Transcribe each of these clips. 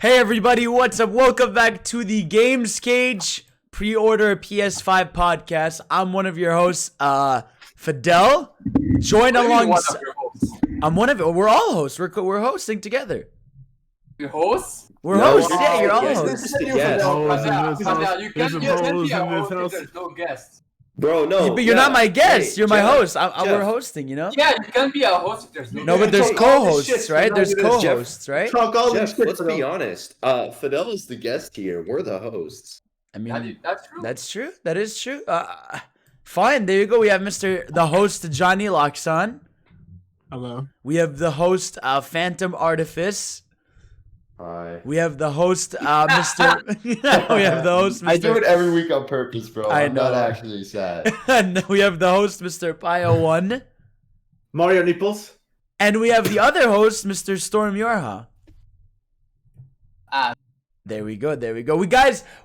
Hey everybody, what's up? Welcome back to the Games Cage pre-order PS5 podcast. I'm one of your hosts, Fidel. Joined alongside. I'm one of it. We're all hosts. We're hosting together. Your hosts? We're hosts. Yeah, you're all hosts. Yes. You can't be a host if there's no guests. Bro, no. But you're not my guest. You're my host. We're hosting, you know? Yeah, you can't be a host if there's no No, but there's co-hosts, right? There's co-hosts, right? Jeff, let's be honest. Fidel is the guest here. We're the hosts. I mean, that's true. That's true. That is true. Fine. There you go. We have the host, Johnny Loxon. Hello. We have the host, Phantom Artifice. Hi. We have the host, Mr. We have the host, Mr. I do it every week on purpose, bro. I I'm know. not actually sad. And we have the host, Mr. Pio1. Mario Nipples. And we have the other host, Mr. Storm Yorha. There we go. There we go.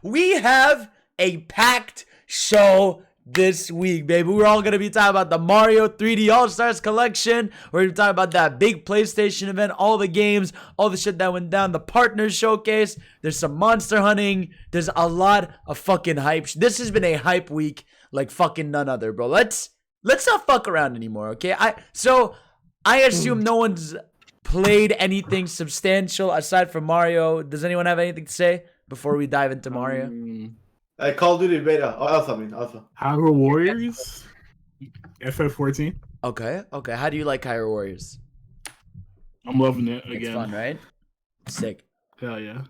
We have a packed show this week, baby. We're all going to be talking about the Mario 3D All-Stars collection. We're going to talk about that big PlayStation event, all the games, all the shit that went down, the partners showcase. There's some monster hunting. There's a lot of fucking hype. This has been a hype week like fucking none other, bro. Let's not fuck around anymore, okay? I assume no one's played anything substantial aside from Mario. Does anyone have anything to say before we dive into Mario? Call of Duty Beta. Oh, Alpha. Hyrule Warriors. FF14. Okay. How do you like Hyrule Warriors? I'm loving it again. It's fun, right? Sick. Hell yeah.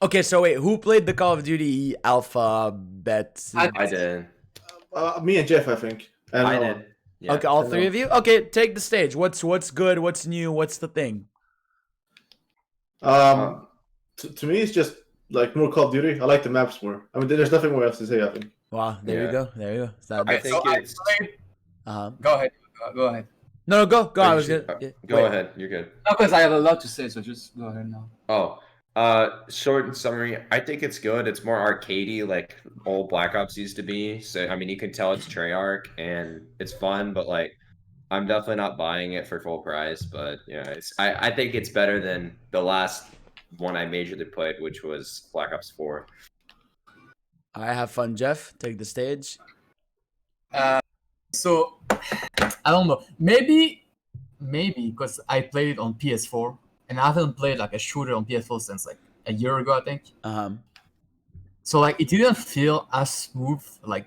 Okay, so wait, who played the Call of Duty Alpha Bet? I did. Me and Jeff, I think. And I did. Yeah. Okay, all three of you? Okay, take the stage. What's good? What's new? What's the thing? To me, it's just like more Call of Duty. I like the maps more. I mean, there's nothing more else to say, I think. Wow, there you go. I think it's... Go ahead. Go ahead. No, go. I was good. Go ahead. You're good. No, because I have a lot to say, so just go ahead now. Short and summary. I think it's good. It's more arcadey, like old Black Ops used to be. So I mean, you can tell it's Treyarch and it's fun, but like, I'm definitely not buying it for full price. But yeah, I think it's better than the last one I majorly played, which was Black Ops 4. I have fun, Jeff. Take the stage. So I don't know. Maybe because I played it on PS4 and I haven't played like a shooter on PS4 since like a year ago, I think. So like it didn't feel as smooth. Like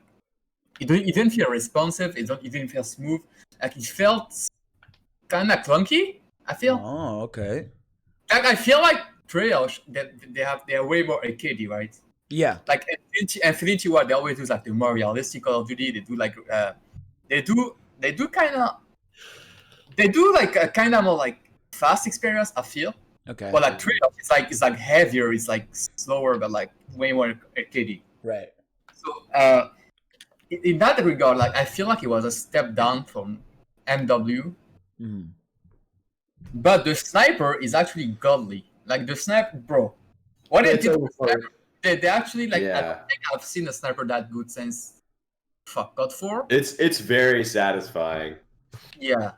it didn't feel responsive. It didn't feel smooth. Like it felt kind of clunky. I feel. Oh, okay. Like I feel like Treyarch they are way more arcadey, right? Yeah. Like Infinity War, they always do like the more realistic Call of Duty. They do like they do like a kind of more like fast experience, I feel. Okay. But like Treyarch, it's like heavier, it's like slower, but like way more arcadey. Right. So in that regard, like I feel like it was a step down from MW. Mm. But the sniper is actually godly. Like the sniper, bro. What they did with sniper, they actually like. Yeah. I don't think I've seen a sniper that good since God 4. It's very satisfying. Yeah,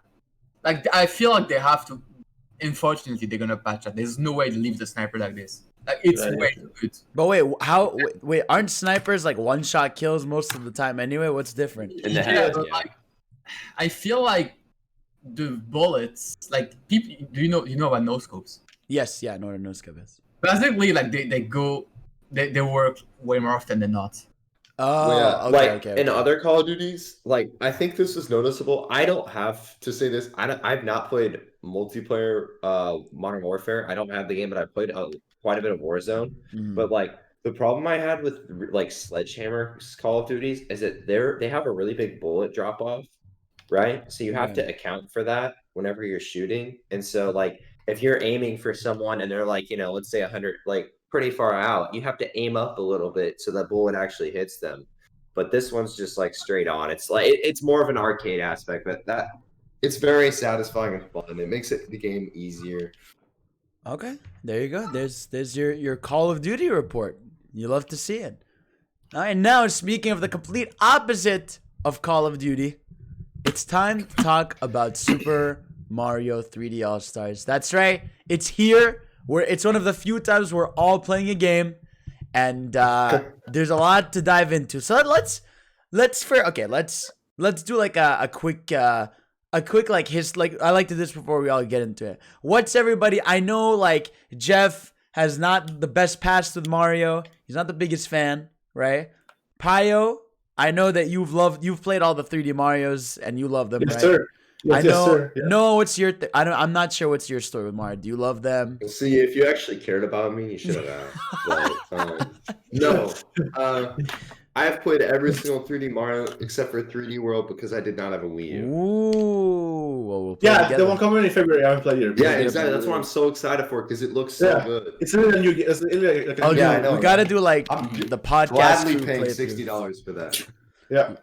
like I feel like they have to. Unfortunately, they're gonna patch that. There's no way to leave the sniper like this. Like it's way too good. But wait, aren't snipers like one-shot kills most of the time anyway? What's different? In the head, but like, I feel like the bullets, like people. Do you know about no scopes? Yes, yeah, no scope is. Basically, like they work way more often than not. Oh, yeah. Okay, like okay. in other Call of Duties, like I think this is noticeable. I don't have to say this. I've not played multiplayer Modern Warfare. I don't have the game, but I played quite a bit of Warzone. But like the problem I had with like Sledgehammer Call of Duties is that they have a really big bullet drop off, right? So you have to account for that whenever you're shooting. And so like if you're aiming for someone and they're like, let's say 100, like pretty far out, you have to aim up a little bit so that bullet actually hits them. But this one's just like straight on. It's like it's more of an arcade aspect, but that it's very satisfying and fun. It makes the game easier. Okay, there you go. There's your Call of Duty report. You love to see it. All right, now speaking of the complete opposite of Call of Duty, it's time to talk about Super Mario 3D All-Stars. That's right. It's here. It's one of the few times we're all playing a game, and there's a lot to dive into. So let's do like a quick like I like to do this before we all get into it. What's everybody? I know like Jeff has not the best past with Mario. He's not the biggest fan, right? Payo, I know that you've played all the 3D Marios and you love them, Yes, right? sir. Yes, I know. yes, sir. Yeah. No, what's your? I'm not sure what's your story with Mario. Do you love them? See, if you actually cared about me, you should have asked. But, no. I have played every single 3D Mario except for 3D World because I did not have a Wii U. Ooh. Well, we'll play Yeah, together. the one coming in February. I haven't played it. Yeah, exactly. That's what I'm so excited for because it looks so good. It's really a new game. It's really like a Oh new yeah, I know, we gotta yeah. do like I'm the podcast. Gladly crew paying playthrough. $60 for that. Yeah.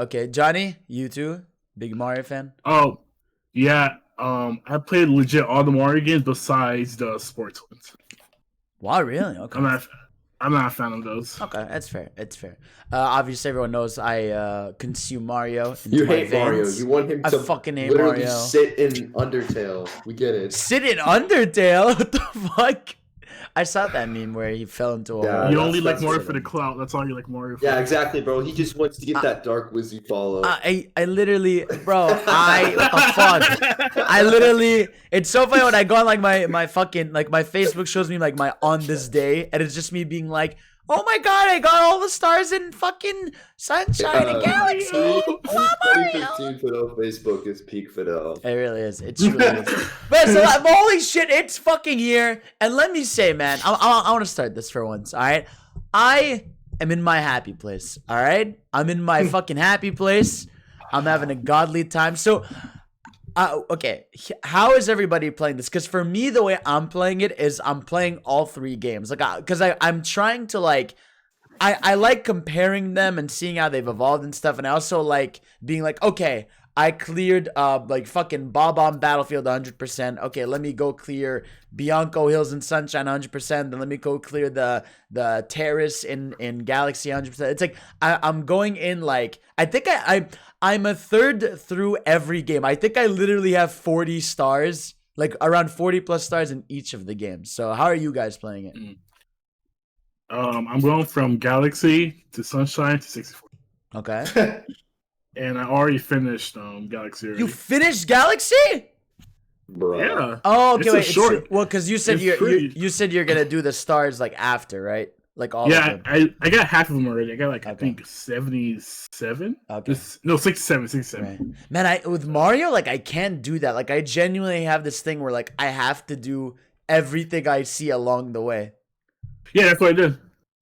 Okay, Johnny, you too, big Mario fan. Oh, yeah. I played legit all the Mario games besides the sports ones. Wow, really? Okay. I'm not a fan of those. Okay, that's fair. It's fair. Obviously, everyone knows I consume Mario. Into You my hate Mario. veins. You want him I to fucking hate literally Mario. sit in Undertale. We get it. Sit in Undertale? What the fuck? I saw that meme where he fell into a Yeah. hole. You only like that's Mario what for the it is. clout. That's all you like Mario for. Yeah, exactly, bro. He just wants to get that dark Wizzy follow. I literally, bro, what the fuck? I literally, it's so funny when I go on like my fucking, like my Facebook shows me like my on this day, and it's just me being like, oh my god, I got all the stars in fucking Sunshine and Galaxy. Oh, Mario. 2015 Fidel Facebook is peak Fidel. It really is. It truly is. But so holy shit, it's fucking here. And let me say, man, I want to start this for once. All right, I am in my happy place. All right, I'm in my fucking happy place. I'm having a godly time. So, okay, how is everybody playing this? Because for me, the way I'm playing it is I'm playing all three games. Like, because I'm trying to like. I like comparing them and seeing how they've evolved and stuff, and I also like being like, okay, I cleared like fucking Bob-omb Battlefield 100%. Okay, let me go clear Bianco Hills and Sunshine 100%. Then let me go clear the Terrace in Galaxy 100%. It's like I'm going in like I think I'm a third through every game. I think I literally have 40 stars, like around 40 plus stars in each of the games. So how are you guys playing it? I'm going from Galaxy to Sunshine to 64. Okay. And I already finished Galaxy already. You finished Galaxy? Bro. Yeah. Oh, okay, It's a wait. short- Well, because you said it's you said you're gonna do the stars like after, right? Like all Yeah, of them. I got half of them already. I got like I Okay. think 77. Okay. No, 67. Right. Man, with Mario, like I can't do that. Like I genuinely have this thing where like I have to do everything I see along the way. Yeah, that's what I did.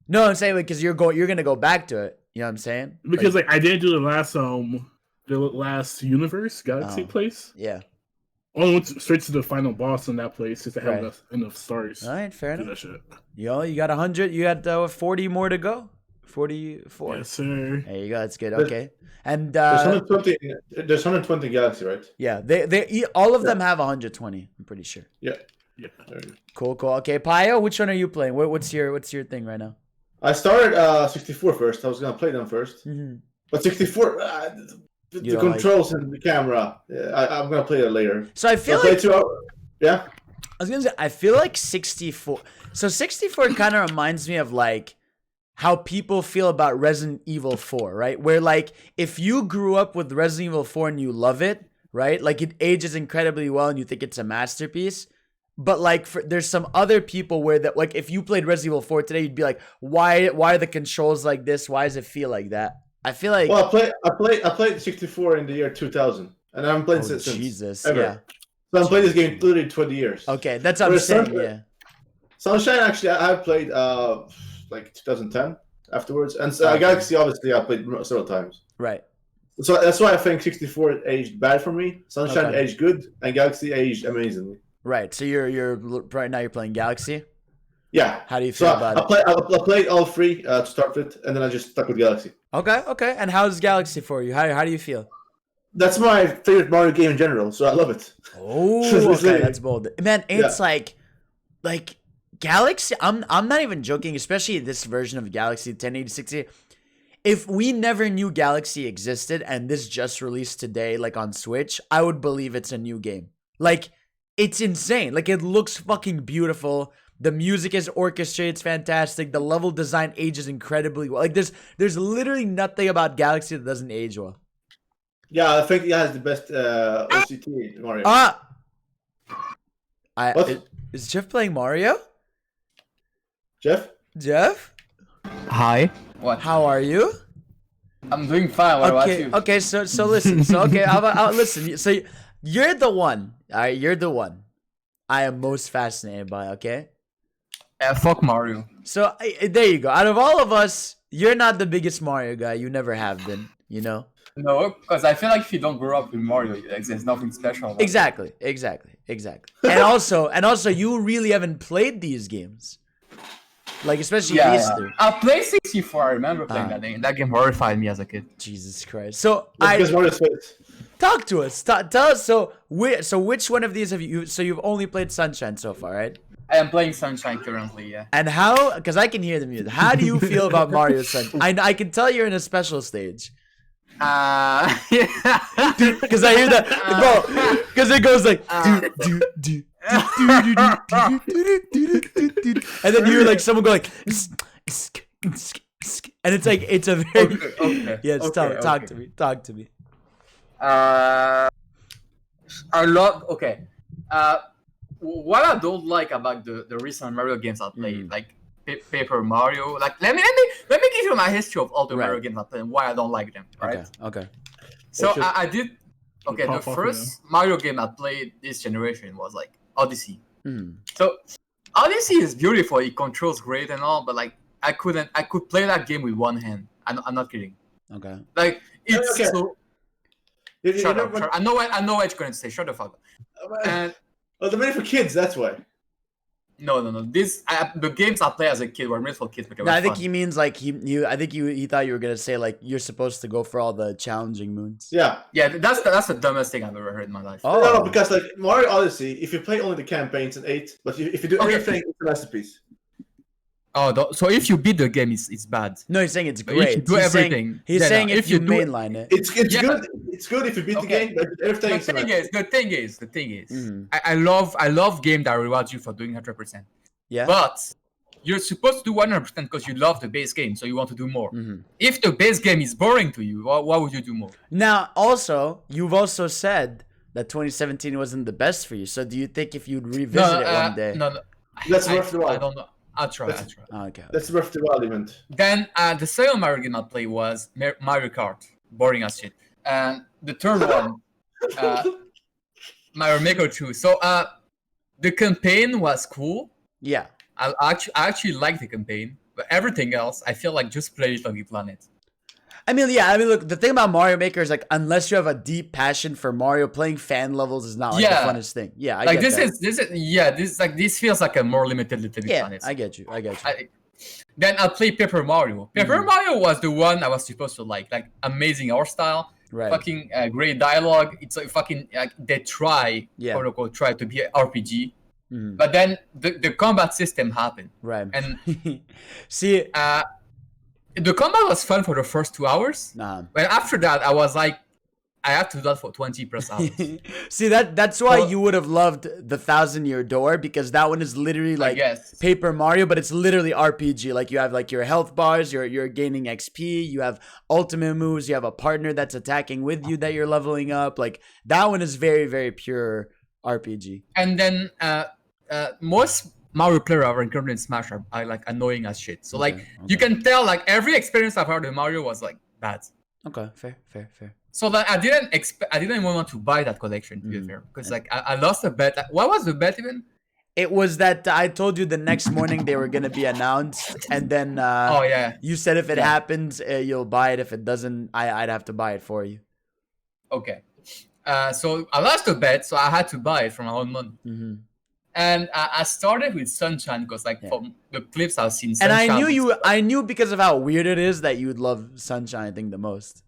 No, I'm saying because you're gonna go back to it. You know what I'm saying? Because like I didn't do the last universe Galaxy Oh. place. Yeah. Only went straight to the final boss in that place just to have Right. enough stars. All right, fair to do enough. that shit. You got 100. You got 40 more to go. 44. Yes, sir. There you go. That's good. But- Okay. And There's 120. There's 120 Galaxy, right? yeah, they all of them have 120. I'm pretty sure. Yeah. Yeah. There you go. Cool. Okay, Payo, which one are you playing? What's your thing right now? I started 64 first. I was gonna play them first, Mm-hmm. but 64, the You don't controls and the camera. I'm gonna play it later. So I feel I'll play like 2 hours. Yeah. I was gonna say I feel like 64. So 64 kind of reminds me of like how people feel about Resident Evil 4, right? Where like if you grew up with Resident Evil 4 and you love it, right? Like it ages incredibly well and you think it's a masterpiece. But like there's some other people where that like if you played Resident Evil 4 today, you'd be like, why are the controls like this? Why does it feel like that? I feel like Well, I played 64 in the year 2000, and I haven't played since. Jesus, ever. yeah. So I've played this game literally 20 years. Okay, that's what I'm Whereas saying, Sunshine- yeah. Sunshine, actually, I played like 2010 afterwards, and Okay. Galaxy, obviously, I played several times. Right. So that's why I think 64 aged bad for me. Sunshine Okay. aged good, and Galaxy aged amazingly. Right. So you're right now you're playing Galaxy. Yeah. How do you So feel about it? I played all three to start with, and then I just stuck with Galaxy. Okay. And how's Galaxy for you? How do you feel? That's my favorite Mario game in general, so I love it. Oh, It's okay, like- that's bold. Man, it's like Galaxy. I'm not even joking, especially this version of Galaxy 1080-60. If we never knew Galaxy existed and this just released today, like on Switch, I would believe it's a new game. Like it's insane. Like, it looks fucking beautiful. The music is orchestrated, it's fantastic. The level design ages incredibly well. Like, there's literally nothing about Galaxy that doesn't age well. Yeah, I think it has the best OCT in Mario. Is Jeff playing Mario? Jeff? Hi. What? How are you? I'm doing fine. What about you? Okay, so listen. So okay, I'll listen. So you're the one. All right, you're the one I am most fascinated by. Okay. Fuck Mario. So there you go. Out of all of us, you're not the biggest Mario guy. You never have been. You know. No, because I feel like if you don't grow up with Mario, like, there's nothing special about Exactly. And also, you really haven't played these games. Like, especially these two. I played 64. I remember playing that game. That game horrified me as a kid. Jesus Christ. So talk to us. Tell us. So which one of these have you? So you've only played Sunshine so far, right? I am playing Sunshine currently. Yeah. And how? Because I can hear the music. How do you feel about Mario Sunshine? I can tell you're in a special stage. Yeah. Because I hear that, bro. Because it goes like do. And then you hear like someone go like, and it's like it's a very yes. Talk to me. I love. What I don't like about the recent Mario games I played, like Paper Mario, like let me give you my history of all the Mario games I played and why I don't like them. Right. Okay. So I did. Okay, the first Mario game I played this generation was like Odyssey. So Odyssey is beautiful. It controls great and all, but like I could play that game with one hand. I'm not kidding. Okay. Like it's so. Shut up. Never... I know what you're going to say. Shut the fuck up. And they're made for kids. That's why. No. The games I play as a kid were made for kids. But I think he means like he thought you were gonna say like you're supposed to go for all the challenging moons. Yeah. That's the dumbest thing I've ever heard in my life. Oh. No, because like Mario Odyssey, if you play only the campaigns and 8, but if you do everything, it's a masterpiece. Oh, so if you beat the game, it's bad. No, he's saying it's great. If you do everything. He's saying if you mainline it. It's good. It's good if you beat the game, but everything. The thing is, I love game that rewards you for doing 100%. Yeah. But you're supposed to do 100% because you love the base game, so you want to do more. If the base game is boring to you, why would you do more? Now, also, you've also said that 2017 wasn't the best for you. So do you think if you'd revisit it one day? No. That's worth the while. I don't know. I'll try. Okay. That's worth the while event. Then the second Mario game I played was Mario Kart. Boring as shit. And the third one, Mario Maker 2. So the campaign was cool. Yeah. I actually like the campaign, but everything else, I feel like just play it on the planet. I mean, look, the thing about Mario Maker is like, unless you have a deep passion for Mario, playing fan levels is not like the funnest thing. Yeah, I get that. This feels like a more limited Little Big Planet. I get you. Then I played Paper Mario. Paper Mario was the one I was supposed to like amazing art style, fucking great dialogue. It's like fucking they try, quote unquote, try to be an RPG. But then the combat system happened. Right. And see, the combat was fun for the first 2 hours. But after that, I was like, I have to do that for 20 plus hours. See, that's why you would have loved the 1,000-Year Door, because that one is literally like Paper Mario, but it's literally RPG. Like you have like your health bars, you're gaining XP, you have ultimate moves, you have a partner that's attacking with you that you're leveling up. Like that one is very, very pure RPG. And then most Mario players I've encountered in Smash are like annoying as shit. So you can tell like every experience I've had with Mario was like bad. Okay, fair. So like I didn't even want to buy that collection to be fair, because like I lost a bet. What was the bet even? It was that I told you the next morning they were gonna be announced, and then you said if it happens, you'll buy it. If it doesn't, I'd have to buy it for you. Okay. So I lost the bet, so I had to buy it from my own money. And I started with Sunshine because, like, from the clips I've seen, Sunshine. And I knew because of how weird it is that you would love Sunshine, I think, the most.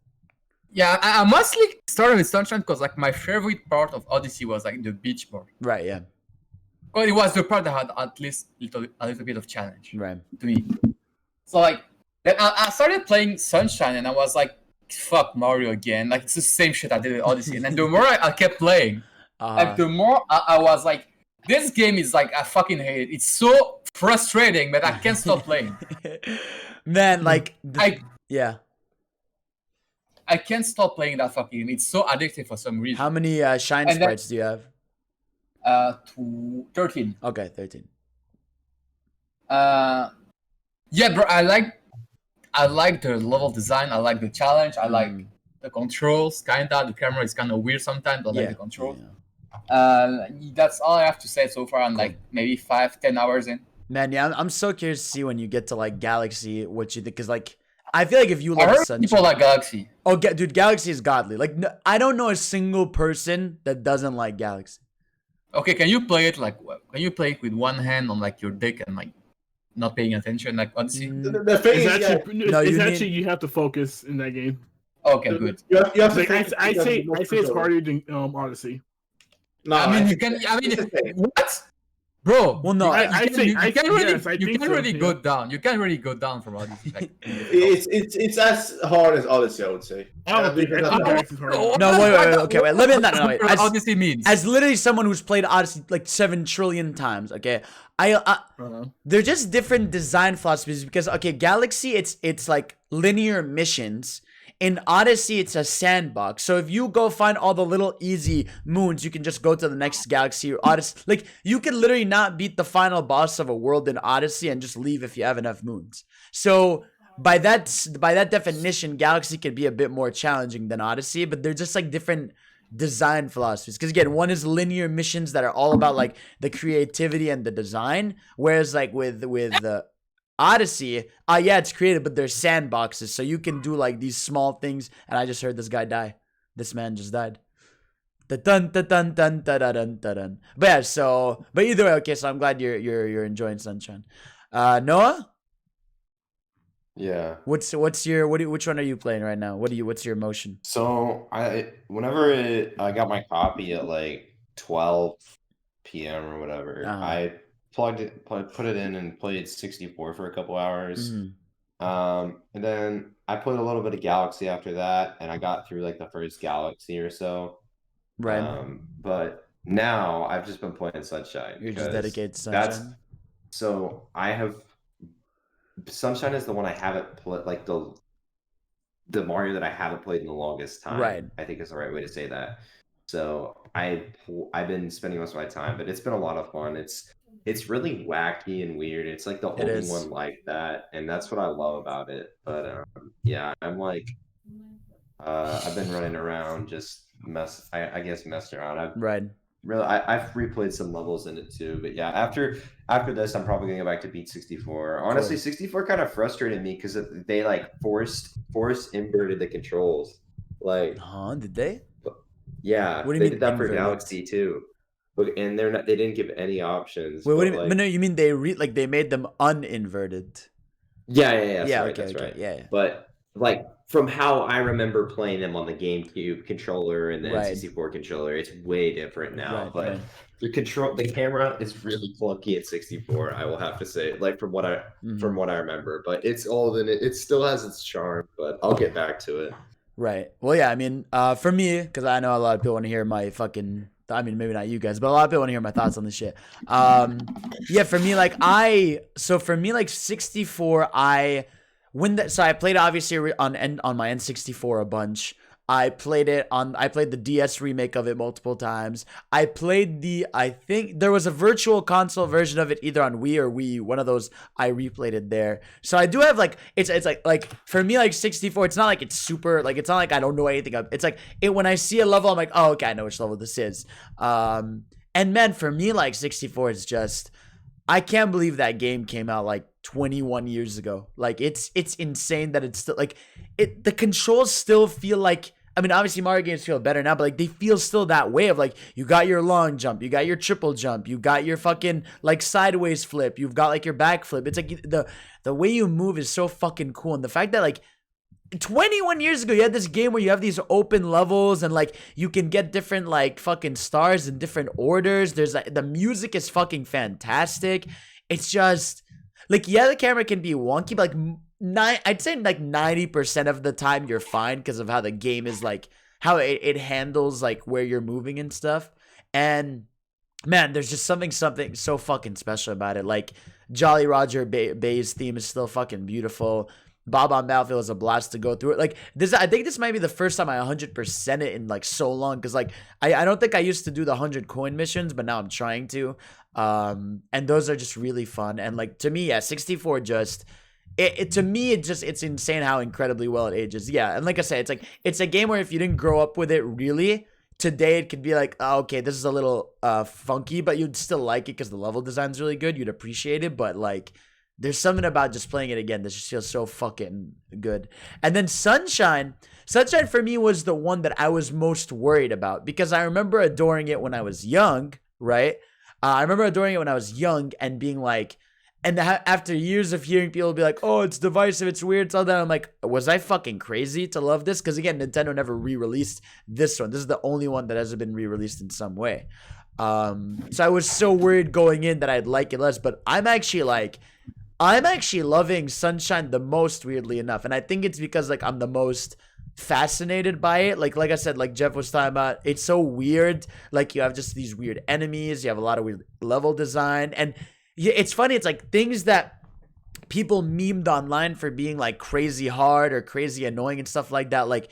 Yeah, I mostly started with Sunshine because, like, my favorite part of Odyssey was like the beach part. Right. Yeah. Well, it was the part that had at least a little bit of challenge. Right. To me. So like, then I started playing Sunshine, and I was like, "Fuck Mario again!" Like it's the same shit I did with Odyssey. And then the more I kept playing, Like the more I was like, this game is like I fucking hate it. It's so frustrating, but I can't stop playing. Man, like yeah. I can't stop playing that fucking game. It's so addictive for some reason. How many shine sprites do you have? 13. Okay, 13. Yeah, bro. I like the level design. I like the challenge. I like the controls. Kinda, the camera is kind of weird sometimes, but I like the controls. Yeah. That's all I have to say so far. I'm like maybe 5-10 hours in. Man, yeah, I'm so curious to see when you get to like Galaxy what you think, because like I feel like if you like I heard people like Galaxy. Oh, dude, Galaxy is godly. Like I don't know a single person that doesn't like Galaxy. Okay, can you play it with one hand on like your dick and like not paying attention like Odyssey? The thing is, actually you have to focus in that game. Okay, good. You have to like, I say it's harder than Odyssey. No, I mean you can. I mean what? Bro, well, no, you can't really go down. You can't really go down from Odyssey. Like, it's as hard as Odyssey, I would say. No, wait. Okay, wait. Let me no, wait. As, Odyssey means as literally someone who's played Odyssey like 7 trillion times. Okay, they're just different design philosophies because Galaxy it's like linear missions. In Odyssey, it's a sandbox. So if you go find all the little easy moons, you can just go to the next galaxy or Odyssey. Like, you can literally not beat the final boss of a world in Odyssey and just leave if you have enough moons. So by that definition, Galaxy can be a bit more challenging than Odyssey, but they're just like different design philosophies. Because again, one is linear missions that are all about like the creativity and the design, whereas like with Odyssey, it's creative, but there's sandboxes, so you can do like these small things. And I just heard this guy die. This man just died. Dun dun dun dun dun dun dun. But yeah, but either way, okay. So I'm glad you're enjoying Sunshine. Noah? Yeah. Which one are you playing right now? What's your emotion? So I got my copy at like 12 p.m. or whatever, I put it in and played 64 for a couple hours. And then I played a little bit of Galaxy after that, and I got through like the first Galaxy or so. Right. But now I've just been playing Sunshine. You're just dedicated to Sunshine. So I have Sunshine is the one I haven't played, like the Mario that I haven't played in the longest time. Right. I think is the right way to say that. So I've been spending most of my time, but it's been a lot of fun. It's really wacky and weird. It's like the only one like that, and that's what I love about it. But yeah, I'm like, I've been running around, just messing around. I've replayed some levels in it too. But yeah, after this, I'm probably gonna go back to Beat 64. Honestly, 64 kind of frustrated me because they like force inverted the controls. Like, did they? Yeah, what do you they mean did that for inverted? Galaxy too. And they didn't give any options. Wait, what do you mean? No, you mean they made them uninverted? Yeah. Yeah, Sorry, that's right. Yeah. But like from how I remember playing them on the GameCube controller and the N64 controller, it's way different now. But the camera is really clunky at 64. I will have to say, like from what I remember. But it still has its charm. But I'll get back to it. Right. Well, yeah. I mean, for me, because I know a lot of people want to hear my fucking. I mean, maybe not you guys, but a lot of people want to hear my thoughts on this shit. Yeah, for me, like 64, I played obviously on my N64 a bunch. I played the DS remake of it multiple times. I think there was a virtual console version of it either on Wii or Wii, one of those. I replayed it there. So I do have like, it's like for me, like 64, it's not like it's super, like, it's not like I don't know anything of. It's like when I see a level, I'm like, oh, okay, I know which level this is. And man, for me, like 64 is just, I can't believe that game came out like 21 years ago. Like it's insane that it's still like the controls still feel like, I mean, obviously Mario games feel better now, but like they feel still that way of like, you got your long jump, you got your triple jump, you got your fucking like sideways flip, you've got like your back flip. It's like the way you move is so fucking cool. And the fact that like 21 years ago, you had this game where you have these open levels and like you can get different like fucking stars in different orders. There's like, the music is fucking fantastic. It's just like, yeah, the camera can be wonky, but like I'd say like 90% of the time you're fine because of how the game is like, how it handles like where you're moving and stuff. And man, there's just something so fucking special about it. Like Jolly Roger Bay's theme is still fucking beautiful. Bob on Battlefield is a blast to go through it. Like this, I think this might be the first time I 100% it in like so long. Cause like I don't think I used to do the 100 coin missions, but now I'm trying to. And those are just really fun. And like to me, yeah, 64 just to me it's insane how incredibly well it ages. Yeah, and like I said, it's a game where if you didn't grow up with it really, today it could be like, oh, okay, this is a little funky, but you'd still like it because the level design's really good. You'd appreciate it, but like there's something about just playing it again that just feels so fucking good. And then Sunshine for me was the one that I was most worried about because I remember adoring it when I was young, right? I remember adoring it when I was young and being like, and after years of hearing people be like, oh, it's divisive, it's weird, so then I'm like, was I fucking crazy to love this? Because again, Nintendo never re-released this one. This is the only one that hasn't been re-released in some way. So I was so worried going in that I'd like it less, but I'm actually loving Sunshine the most, weirdly enough. And I think it's because like I'm the most fascinated by it. Like I said, like Jeff was talking about, it's so weird. Like you have just these weird enemies, you have a lot of weird level design, and yeah, it's funny. It's like things that people memed online for being like crazy hard or crazy annoying and stuff like that. Like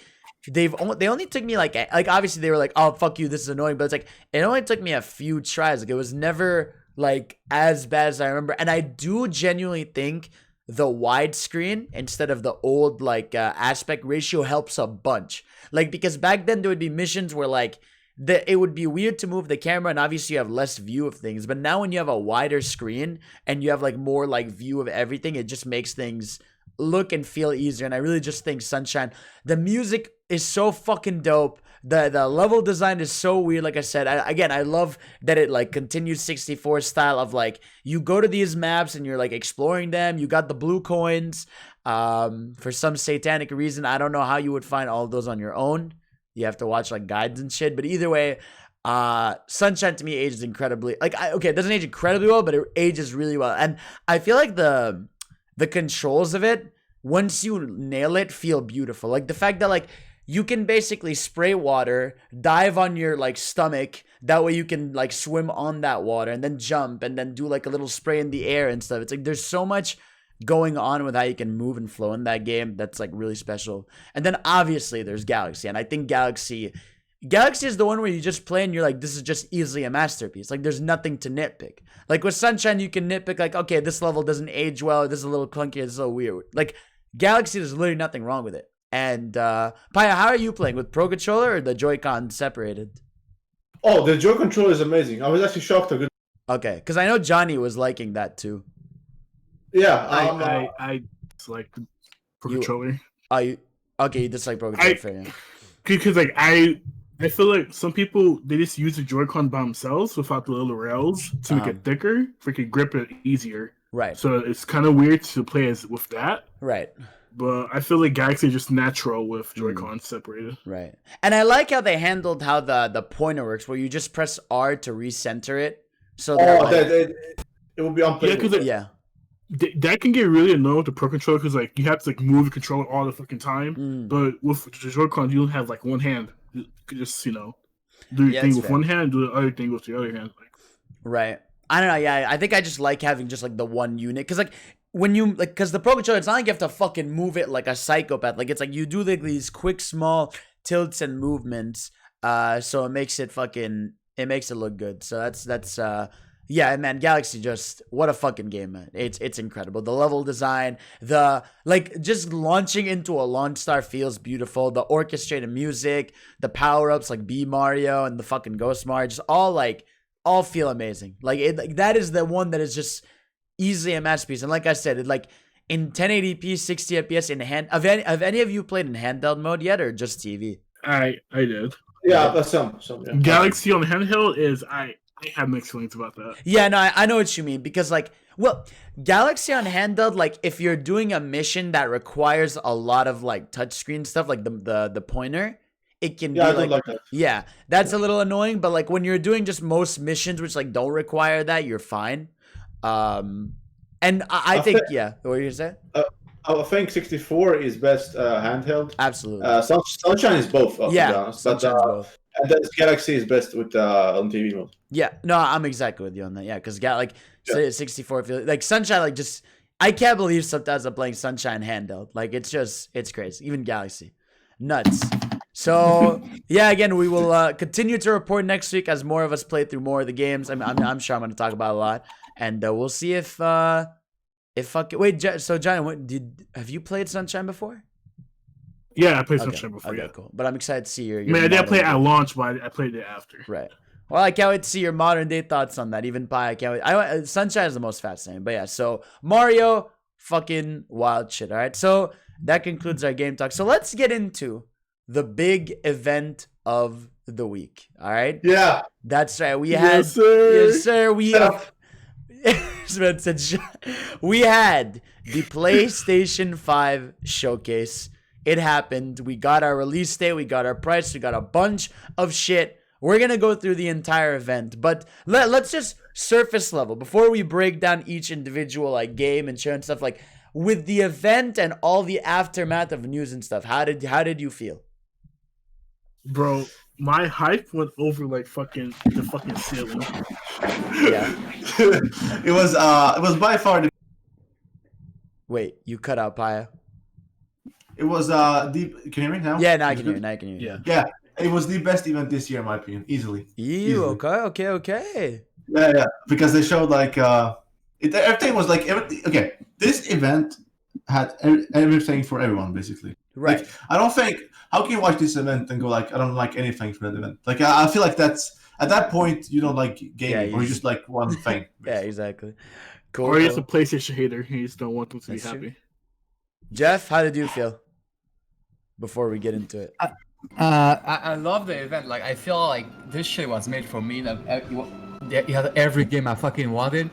they only took me like obviously they were like, oh fuck you, this is annoying, but it's like it only took me a few tries. Like it was never like as bad as I remember. And I do genuinely think the widescreen instead of the old like aspect ratio helps a bunch. Like because back then there would be missions where like it would be weird to move the camera and obviously you have less view of things, but now when you have a wider screen and you have like more like view of everything, it just makes things look and feel easier. And I really just think Sunshine, the music is so fucking dope. The level design is so weird. Like I said, I love that it like continues 64 style of like you go to these maps and you're like exploring them. You got the blue coins. For some satanic reason, I don't know how you would find all of those on your own. You have to watch like guides and shit. But either way, Sunshine to me ages incredibly. Like it doesn't age incredibly well, but it ages really well. And I feel like the controls of it, once you nail it, feel beautiful. Like the fact that like you can basically spray water, dive on your like stomach. That way you can like swim on that water and then jump and then do like a little spray in the air and stuff. It's like there's so much going on with how you can move and flow in that game that's like really special. And then obviously there's Galaxy, and I think Galaxy is the one where you just play and you're like, this is just easily a masterpiece. Like there's nothing to nitpick. Like with Sunshine you can nitpick like, okay, this level doesn't age well, this is a little clunky, this is a little weird. Like Galaxy, there's literally nothing wrong with it. And Paya, how are you playing, with Pro Controller or the Joy-Con separated? Oh, the Joy controller is amazing. I was actually shocked how good. Okay, because I know Johnny was liking that too. Yeah, I like Pro Controller. Okay, you dislike Pro Controller. Because like I feel like some people they just use the Joy-Con by themselves without the little rails to make it thicker, so you can grip it easier. Right. So it's kind of weird to play as with that. Right. But I feel like Galaxy is just natural with Joy-Con separated. Right. And I like how they handled how the pointer works, where you just press R to recenter it. So it will be unplayable. Yeah, that can get really annoying with the Pro Controller because like you have to like move the controller all the fucking time. But with the Joy-Con, you don't have like one hand. You could just do your thing with one hand, do the other thing with the other hand. Right. I don't know. Yeah, I think I just like having just like the one unit because like when you like, because the Pro Controller, it's not like you have to fucking move it like a psychopath. Like it's like you do like these quick small tilts and movements. So it makes it look good. So that's yeah, man, Galaxy, just what a fucking game, man. It's incredible. The level design, the like just launching into a launch star feels beautiful. The orchestrated music, the power-ups like B Mario and the fucking Ghost Mario, just all feel amazing. Like that is the one that is just easily a masterpiece. And like I said, it like in 1080p 60 fps in hand. Have any of you played in handheld mode yet, or just TV? I did. Yeah, that's some yeah. Galaxy on handheld is I have mixed feelings about that. Yeah, no, I know what you mean, because like, well, Galaxy on handheld, like if you're doing a mission that requires a lot of like touchscreen stuff, like the pointer, it can be like that. Yeah, that's a little annoying. But like when you're doing just most missions which like don't require that, you're fine. And I think yeah, what were you saying? I think 64 is best handheld. Absolutely. Sunshine is both. Yeah, Sunshine's both. And then Galaxy is best with on TV mode. Yeah, no, I'm exactly with you on that. Yeah, because like 64 feels like Sunshine. Like just I can't believe sometimes I'm playing Sunshine handheld. Like it's crazy. Even Galaxy, nuts. So yeah, again, we will continue to report next week as more of us play through more of the games. I'm sure I'm going to talk about a lot, and we'll see if wait. So Johnny, have you played Sunshine before? Yeah, I played Sunshine before. Okay, Yeah, cool. But I'm excited to see your I didn't play it at launch, but I played it after. Right. Well, I can't wait to see your modern day thoughts on that. Even Pi, I can't wait. Sunshine is the most fascinating. But yeah, so Mario, fucking wild shit. All right. So that concludes our game talk. So let's get into the big event of the week. All right. Yeah. That's right. We Yes, had, sir. yes, sir. We we had the PlayStation 5 showcase. It happened. We got our release date. We got our price. We got a bunch of shit. We're going to go through the entire event. But let's just surface level. Before we break down each individual like game and show and stuff, like with the event and all the aftermath of news and stuff, how did you feel? Bro, my hype went over like the fucking ceiling. Yeah. It was by far the. Wait, you cut out, Paya. It was deep. Can you hear me now? Yeah, now I can hear you. Now I can hear you. Yeah. Yeah, it was the best event this year, in my opinion, easily. Ew, Easily. okay. Yeah, because they showed like everything was like okay. This event had everything for everyone, basically. Right. Like, I don't think. How can you watch this event and go like, I don't like anything from that event? Like, I feel like that's at that point you don't like gaming, or you just like one thing. Yeah, exactly. Cool. Or he's a PlayStation hater. He just don't want them to That's be happy. true. Jeff, how did you feel before we get into it? I love the event. Like, I feel like this shit was made for me. Like, it had every game I fucking wanted.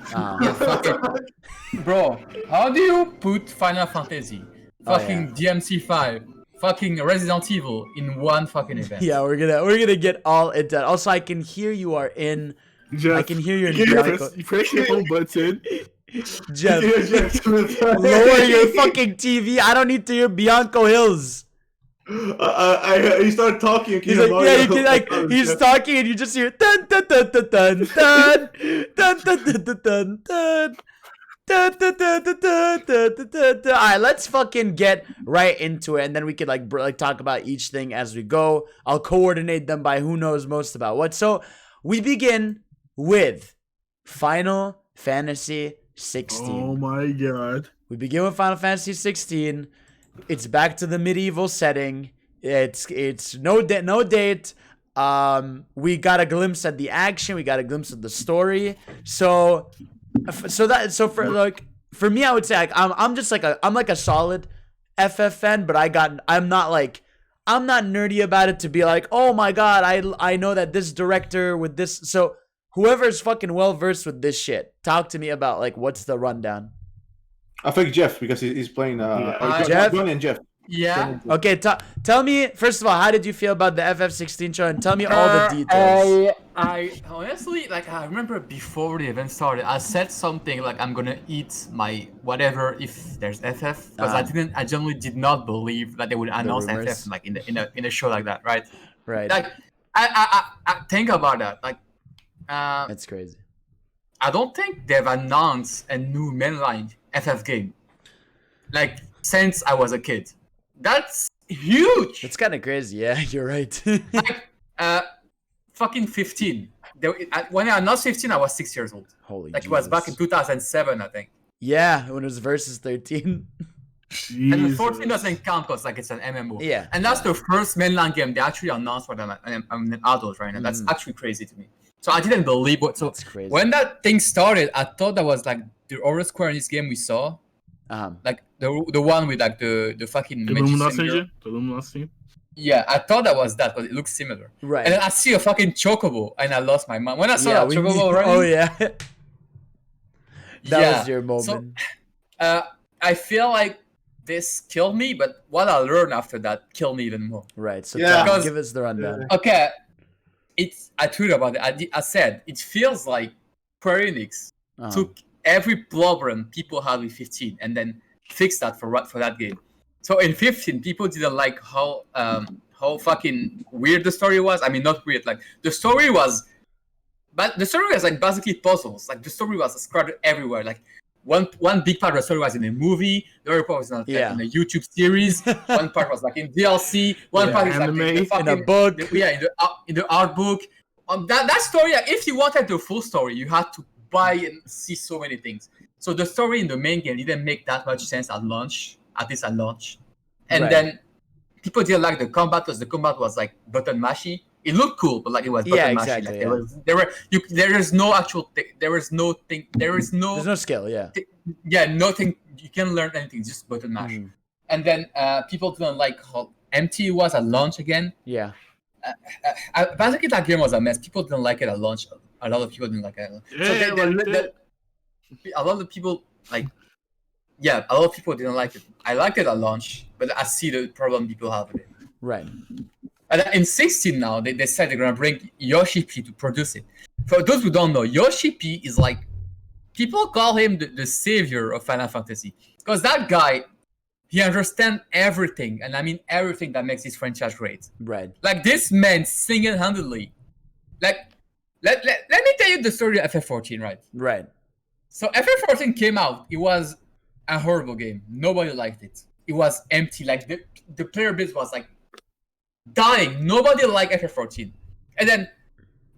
Bro, how do you put Final Fantasy, fucking DMC5, fucking Resident Evil in one fucking event? Yeah, we're gonna get all into that. Also, I can hear you are in. Jeff, I can hear you in. you press your home button. Jeff, lower your fucking TV. I don't need to hear Bianco Hills. He started talking. He's like, yeah, you can like he's talking and you just hear dun dun dun dun dun dun dun dun dun dun dun. All right, let's fucking get right into it, and then we could like talk about each thing as we go. I'll coordinate them by who knows most about what. So we begin with Final Fantasy 16. Oh my god. We begin with Final Fantasy 16. It's back to the medieval setting. It's no date. We got a glimpse at the action. We got a glimpse of the story. So for me, I would say like, I'm like a solid FF fan, but I'm not nerdy about it to be like, oh my god, I know that this director with this. So whoever's fucking well versed with this shit, talk to me about like what's the rundown. I think Jeff, because he's playing. Jeff? Johnny and Jeff. Yeah. Okay, tell me first of all, how did you feel about the FF16 show, and tell me all the details. I honestly, like, I remember before the event started, I said something like, I'm gonna eat my whatever if there's FF, because I generally did not believe that they would announce FF like in a show like that, right? Right. Like, I think about that, like, That's crazy. I don't think they've announced a new mainline FF game, like, since I was a kid. That's huge. It's kind of crazy. Yeah, you're right. Like, fucking 15. When I announced 15, I was 6 years old. Holy. Like, it was back in 2007, I think. Yeah, when it was versus 13. And the 14 doesn't count because like it's an MMO. Yeah. And that's the first mainline game they actually announced when I'm an adult right now. That's actually crazy to me. So I didn't believe what. So That's crazy. when that thing started, I thought that was like the other Square Enix game we saw. Like the one with like the fucking The Luminous engine? The Luminous team? Yeah, I thought that was that, but it looks similar. Right. And then I see a fucking chocobo, and I lost my mind when I saw that chocobo. Right? Oh yeah. That was your moment. So, I feel like this killed me, but what I learned after that killed me even more. Right. So give us the rundown. Okay, I tweeted about it. I said it feels like Square Enix took every problem people had with 15 and then fixed that for that game. So in 15, people didn't like how how fucking weird the story was. I mean, not weird. Like the story was like basically puzzles. Like the story was scattered everywhere. Like one big part of the story was in a movie. The other part was in a YouTube series. One part was like in DLC. One part is like in a book. In the art book. That story. If you wanted the full story, you had to buy and see so many things. So the story in the main game didn't make that much sense at launch. At least at launch, and then people didn't like the combat because the combat was like button mashy. It looked cool, but like it was button mashy. Like there is no actual there is no there's no skill. Nothing. You can't learn anything. Just button mash. And then people didn't like how empty it was at launch again. Basically that game was a mess. People didn't like it at launch. A lot of people didn't like it. A lot of people a lot of people didn't like it. I liked it at launch, but I see the problem people have with it. Right. And in 16 now, they said they're gonna bring Yoshi P to produce it. For those who don't know, Yoshi P is like, people call him the savior of Final Fantasy. Because that guy, he understands everything, and I mean everything that makes this franchise great. Right. Like this man single-handedly. Like, let me tell you the story of FF14, right? Right. So FF14 came out, it was a horrible game. Nobody liked it. It was empty. Like the player base was like dying. Nobody liked FF14. And then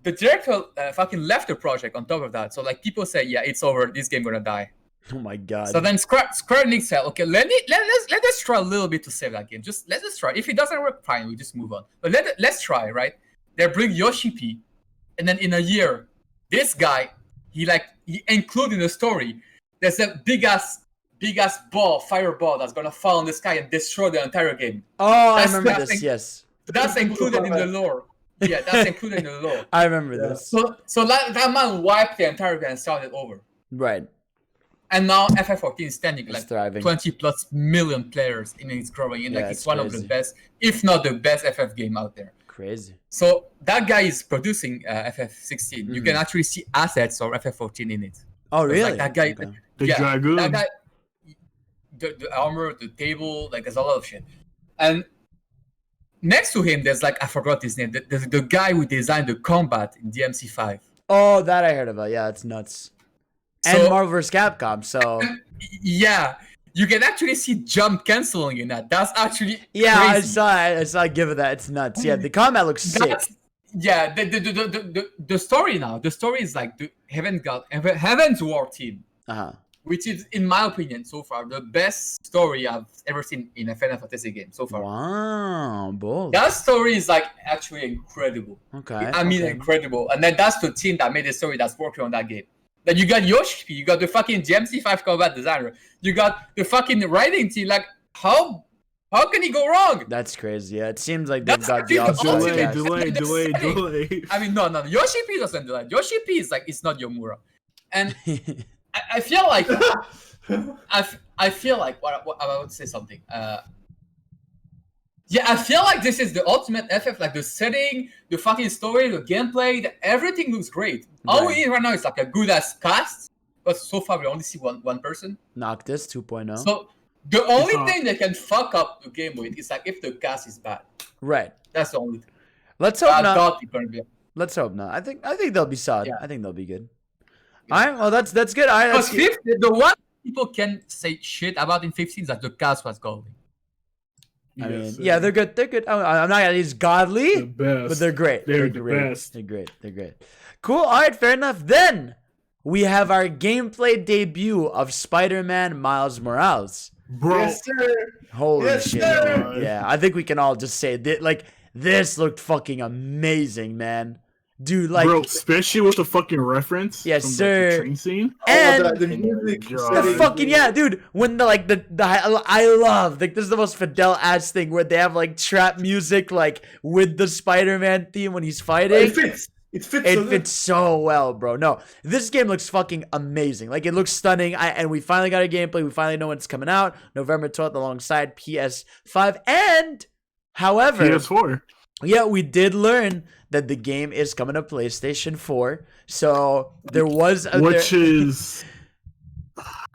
the director fucking left the project on top of that. So like people say, yeah, it's over. This game gonna die. Oh my god. So then Square Enix said, okay, let's try a little bit to save that game. Just let's just try. If it doesn't work, fine, we just move on. But let's try, right? They bring Yoshi P, and then in a year, this guy, he included in the story, there's a big ass fireball that's gonna fall in the sky and destroy the entire game. Oh, I remember this. Yes. That's included in the lore. Yeah, that's included in the lore. I remember this. So that man wiped the entire game and started over. Right. And now FF14 is standing it's thriving. 20 plus million players, and it's growing. And it's one of the best, if not the best FF game out there. Crazy. So that guy is producing FF16. You can actually see assets of FF14 in it. Oh, really? Like that guy, the dragoon. That guy, the armor, the table, like there's a lot of shit. And next to him, there's I forgot his name. The guy who designed the combat in DMC5. Oh, that I heard about. Yeah, it's nuts. And Marvel vs. Capcom, so... Yeah, you can actually see jump canceling in that. That's actually crazy. I saw give it that. It's nuts. Yeah, the combat looks sick. Yeah, the story now. The story is like the Heaven's War team. Which is, in my opinion, so far, the best story I've ever seen in a Final Fantasy game so far. Wow, bold. That story is actually incredible. Okay. I mean, incredible. And then that's the team that made the story that's working on that game. Then you got Yoshi, you got the fucking GMC5 combat designer, you got the fucking writing team. How can he go wrong? That's crazy. Yeah, it seems like they've got the delay. I mean, no. Yoshi P doesn't delay. Yoshi P is it's not Yomura, and I feel like I feel like what I would say something. Yeah, I feel like this is the ultimate FF. Like the setting, the fucking story, the gameplay, everything looks great. All we need right now is a good ass cast, but so far we only see one person. Noctis 2.0. So the only thing they can fuck up the game with is if the cast is bad. Right. That's the only thing. Let's hope not. Let's hope not. I think they'll be solid. Yeah. I think they'll be good. Yeah. All right. Well, that's good. All right. That's good. The one people can say shit about in 15 is that the cast was golden. I mean, they're good. They're good. I'm not gonna use godly, but they're great. They're the best. They're great. Cool. All right, fair enough. Then we have our gameplay debut of Spider-Man Miles Morales. Bro, yes, sir. Holy shit! Sir. Yeah, I think we can all just say that. This looked fucking amazing, man. Dude, bro, especially with the fucking reference. Yes, from, sir. The train scene. And the music, the fucking dude. When I love this is the most Fidel ass thing where they have trap music with the Spider-Man theme when he's fighting. It fits so well, bro. No, this game looks fucking amazing. It looks stunning. And we finally got a gameplay. We finally know when it's coming out, November 12th, alongside PS5 and, however, PS4. Yeah, we did learn that the game is coming to PlayStation 4. So there was is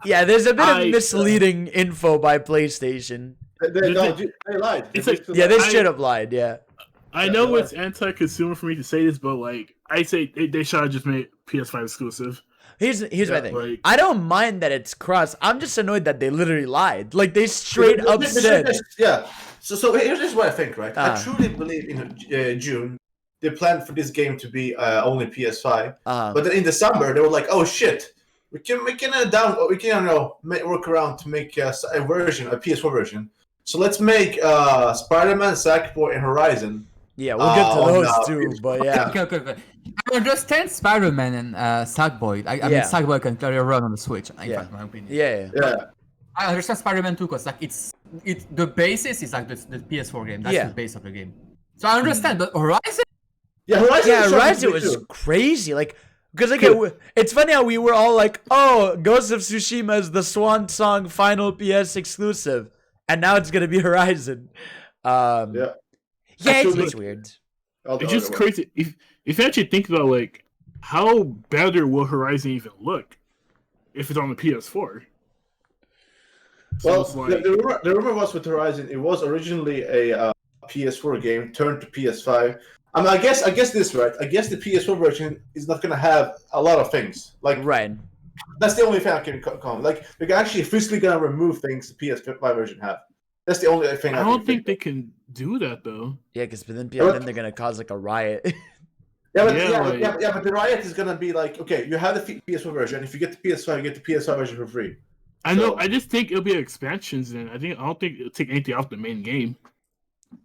there's a bit of misleading info by PlayStation. They lied. It's like, Yeah, they should have lied. Yeah. I know it's anti-consumer for me to say this, but like I say they should have just made PS5 exclusive. Here's my thing. Like, I don't mind that it's cross. I'm just annoyed that they literally lied. Like they straight up said. Yeah. So here's what I think, right? I truly believe in June they planned for this game to be only PS5, but then in the summer they were like, oh shit, we can work around to make a PS4 version. So let's make Spider-Man, Sackboy, and Horizon. Yeah, we'll get to those too, but yeah. Okay. I understand Spider-Man and Sackboy. I mean, Sackboy can carry around on the Switch. In fact, my opinion. Yeah. I understand Spider-Man too, because like the basis is like the PS4 game. That's the base of the game. So I understand, but Horizon. Yeah, Horizon was crazy. Like, because like it's funny how we were all like, "Oh, Ghost of Tsushima is the swan song final PS exclusive," and now it's gonna be Horizon. It's weird. It's just crazy. If you actually think about like how better will Horizon even look if it's on the PS4? So well, the rumor was with Horizon, it was originally a PS4 game turned to PS5. I mean, I guess this right. I guess the PS4 version is not gonna have a lot of things. Like that's the only thing I can comment. Like they're actually physically gonna remove things the PS5 version have. That's the only thing. I don't think they can do that though. Yeah, because then they're gonna cause like a riot. But the riot is gonna be like, okay, you have the PS4 version. If you get the PS5, you get the PS5 version for free. I know. I just think it'll be expansions. Then I don't think it'll take anything off the main game.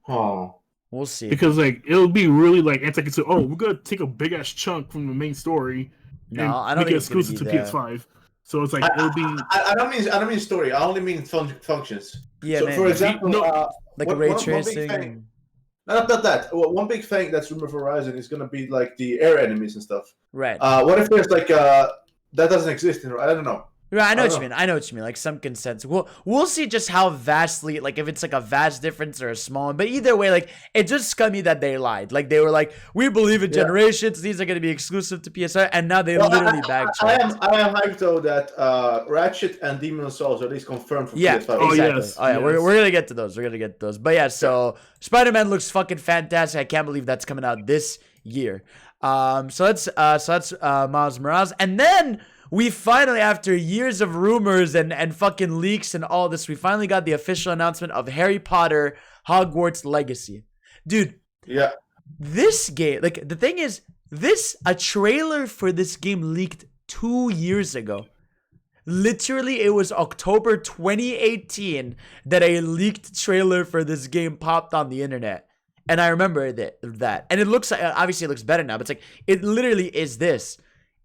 Oh, we'll see. Because like it'll be really like anti-consumer. Oh, we're gonna take a big ass chunk from the main story and I don't make it think exclusive to PS5. So it's like it'll be. I don't mean story. I only mean functions. Yeah, so man. For example, like ray tracing. Not that. One big thing that's rumored for Horizon is gonna be like the air enemies and stuff. Right. What if there's like that doesn't exist in? I don't know. Right, I know what you mean. Like some consents. We'll see just how vastly, like if it's like a vast difference or a small one. But either way, like it's just scummy that they lied. Like they were like, we believe in generations. These are going to be exclusive to PS5, and now they literally backtracked. I am hyped though that Ratchet and Demon's Souls are at least confirmed for PS5. Exactly. Oh yeah, we're gonna get to those. But yeah, so Spider-Man looks fucking fantastic. I can't believe that's coming out this year. So that's Miles Morales, and then. We finally, after years of rumors and fucking leaks and all this, we finally got the official announcement of Harry Potter Hogwarts Legacy. Dude. Yeah. This game, like, the thing is, a trailer for this game leaked 2 years ago. Literally, it was October 2018 that a leaked trailer for this game popped on the internet. And I remember that. And it looks like, obviously it looks better now, but it's like, it literally is this.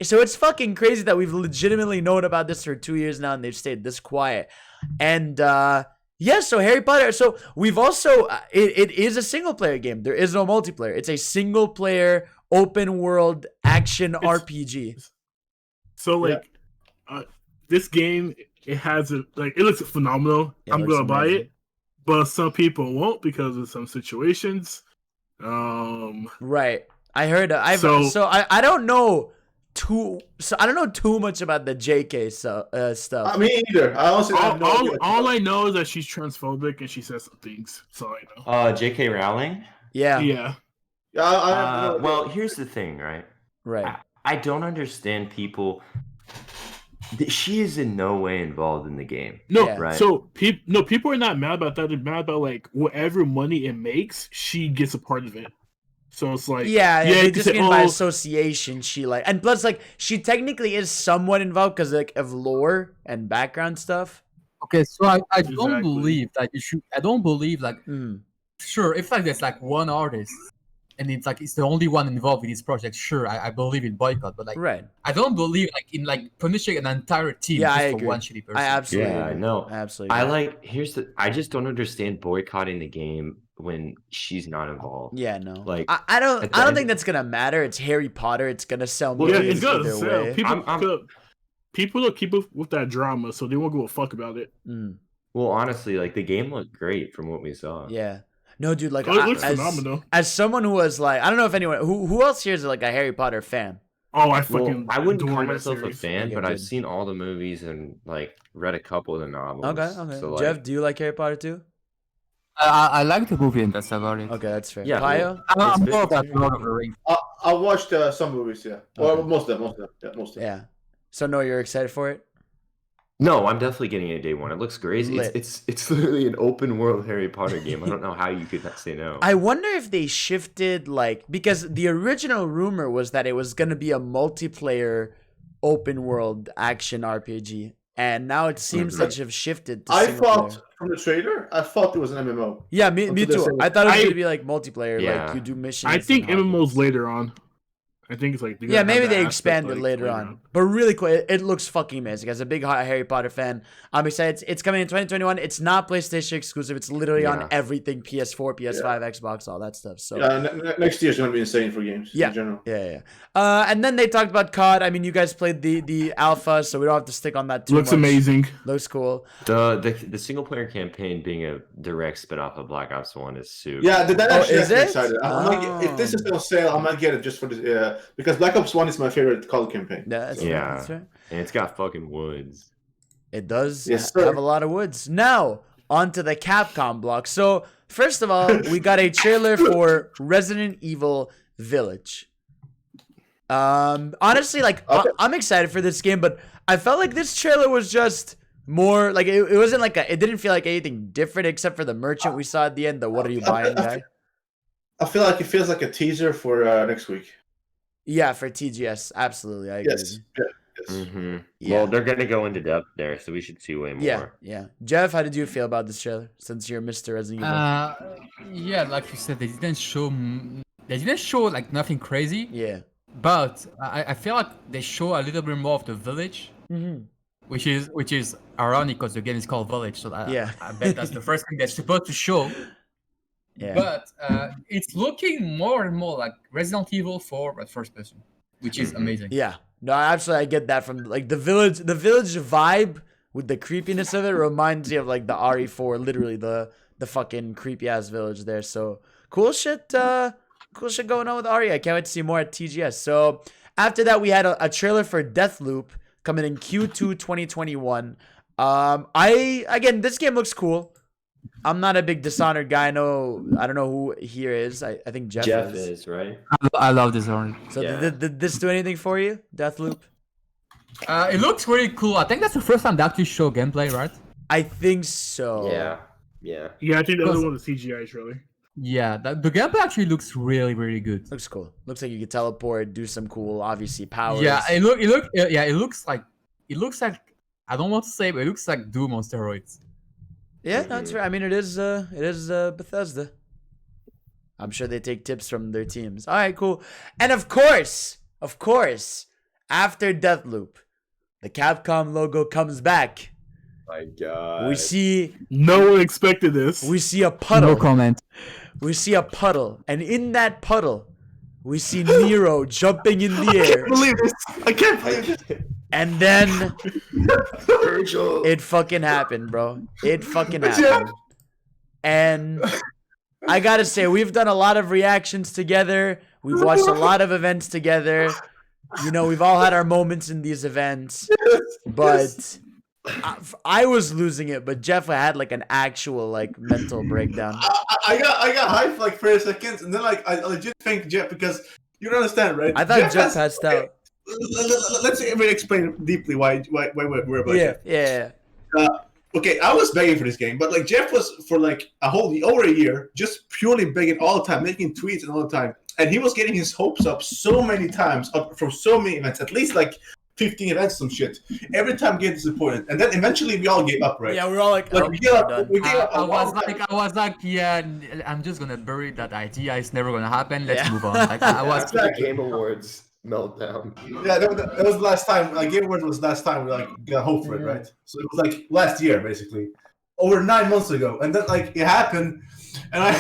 So it's fucking crazy that we've legitimately known about this for 2 years now and they've stayed this quiet. And so Harry Potter. So we've also, it is a single player game. There is no multiplayer. It's a single player open world action RPG. So like, this game, it has it looks phenomenal. I'm going to buy it, but some people won't because of some situations. Right. I heard, I don't know. I don't know too much about the JK stuff. Me either. I honestly all I know is that she's transphobic and she says some things. So I know. JK Rowling. Yeah. Well, here's the thing, right? Right. I don't understand people. She is in no way involved in the game. No, right? So people are not mad about that. They're mad about like whatever money it makes, she gets a part of it. So it's like they just mean by association she like, and plus like she technically is somewhat involved because like of lore and background stuff. Okay, so I don't believe that you should. I don't believe like sure if like there's like one artist and it's like it's the only one involved in this project. Sure, I believe in boycott, but like I don't believe like in like punishing an entire team just for one shitty person. I absolutely I know. Absolutely. I just don't understand boycotting the game when she's not involved. Yeah, no. Like I don't think that's gonna matter. It's Harry Potter. It's gonna sell millions. Yeah, it's gonna sell. Way. People don't keep up with that drama, so they won't give a fuck about it. Well, honestly, like the game looked great from what we saw. Yeah. No, dude. Like, it looks phenomenal. As someone who was like, I don't know if anyone who else here is like a Harry Potter fan. Oh, I wouldn't call myself a fan, but good. I've seen all the movies and like read a couple of the novels. Okay. So, Jeff, do you like Harry Potter too? I like the movie, and that's about it. Okay, that's fair. Yeah, Pio? I'm It's more very- about Lord of the Rings. I watched some movies, yeah. Or Okay. most of them. Yeah, most of them. Yeah. So no, you're excited for it? No, I'm definitely getting it day one. It looks great. Lit. It's literally an open world Harry Potter game. I don't know how you could not say no. I wonder if they shifted, like, because the original rumor was that it was going to be a multiplayer open world action RPG. And now it seems that you've shifted to I single thought player. from the trailer, I thought it was an MMO. Yeah, me Until they too. say- I thought it was I- going to be like multiplayer, Yeah. like you do missions. I think and MMO's hobbies. later on. I think it's like Yeah, maybe they expanded later on. But really quick, it looks fucking amazing. As a big Harry Potter fan, I'm excited. It's coming in 2021. It's not PlayStation exclusive. It's literally on Yeah. everything: PS4, PS5, Xbox, all that stuff. So Yeah, next year's gonna be insane for games Yeah. in general. yeah. And then they talked about COD. I mean, you guys played the alpha, so we don't have to stick on that too Looks much. amazing. Looks cool. The single player campaign being a direct spin off of Black Ops 1 is super. Yeah, that actually is has me it? excited. If this is on sale, I might get it just for this. Because Black Ops 1 is my favorite COD campaign. Yeah, that's fair, Yeah. that's fair. And it's got fucking woods. It does Yes, have sir. a lot of woods. Now, onto the Capcom block. So, first of all, we got a trailer for Resident Evil Village. Honestly, like, Okay. I'm excited for this game, but I felt like this trailer was just more like it wasn't like it didn't feel like anything different except for the merchant we saw at the end. The what are you buying guy? I feel like it feels like a teaser for next week. Yeah, for TGS, absolutely, I agree. Yes. Yeah. Yes. Mm-hmm. Yeah. Well, they're gonna go into depth there, so we should see way more. Yeah. Jeff, how did you feel about this trailer? Since you're Mr. Resident Evil. Yeah, like you said, they didn't show like nothing crazy, Yeah. but I feel like they show a little bit more of the village, Mm-hmm. which is ironic because the game is called Village, so Yeah. I bet that's the first thing they're supposed to show. Yeah. But it's looking more and more like Resident Evil 4 but first person, which is amazing. Yeah. No, absolutely, I get that from like the village vibe with the creepiness of it reminds me of like the RE4, literally the fucking creepy ass village there. So cool shit going on with RE. I can't wait to see more at TGS. So after that, we had a trailer for Deathloop coming in Q2 2021. Again, this game looks cool. I'm not a big Dishonored guy. I don't know who here is. I think Jeff is, right? I love this one. So Yeah. did this do anything for you, Deathloop? It looks really cool. I think that's the first time they actually show gameplay, right? I think so. Yeah. Yeah, I think the other one was CGI trailer. Yeah, the gameplay actually looks really, really good. Looks cool. Looks like you could teleport, do some cool, obviously powers. Yeah, it looks like I don't want to say, but it looks like Doom on steroids. Yeah, that's right. I mean, it is Bethesda. I'm sure they take tips from their teams. All right, cool. And of course, after Deathloop, the Capcom logo comes back. My God. We see No one expected this. a puddle. No comment. We see a puddle, and in that puddle, we see Nero jumping in the air, Believe this. I can't believe this. and then Virgil. it fucking happened, bro. It fucking happened. And I gotta say, we've done a lot of reactions together. We've watched a lot of events together. You know, we've all had our moments in these events. But I was losing it, but Jeff had like an actual like mental breakdown. I got hyped like for a second, and then like I legit thanked Jeff because you don't understand, right? I thought Jeff has- passed out. Let's explain deeply why we're about Yeah, Jeff. yeah. Okay, I was begging for this game, but like Jeff was for like over a year just purely begging all the time, making tweets and all the time, and he was getting his hopes up so many times up from so many events, at least like 15 events, some shit. Every time getting disappointed, and then eventually we all gave up, right? Yeah, we're all like, Like oh, we gave we're up. done. We gave up. I a was lot. like, yeah, I'm just gonna bury that idea. It's never gonna happen. Let's Yeah. move on. Like, I was. After the Game Awards meltdown. Yeah, that was the last time. Like Game Awards was the last time we like got hope for it, right? So it was like last year, basically, over 9 months ago, and then like it happened, and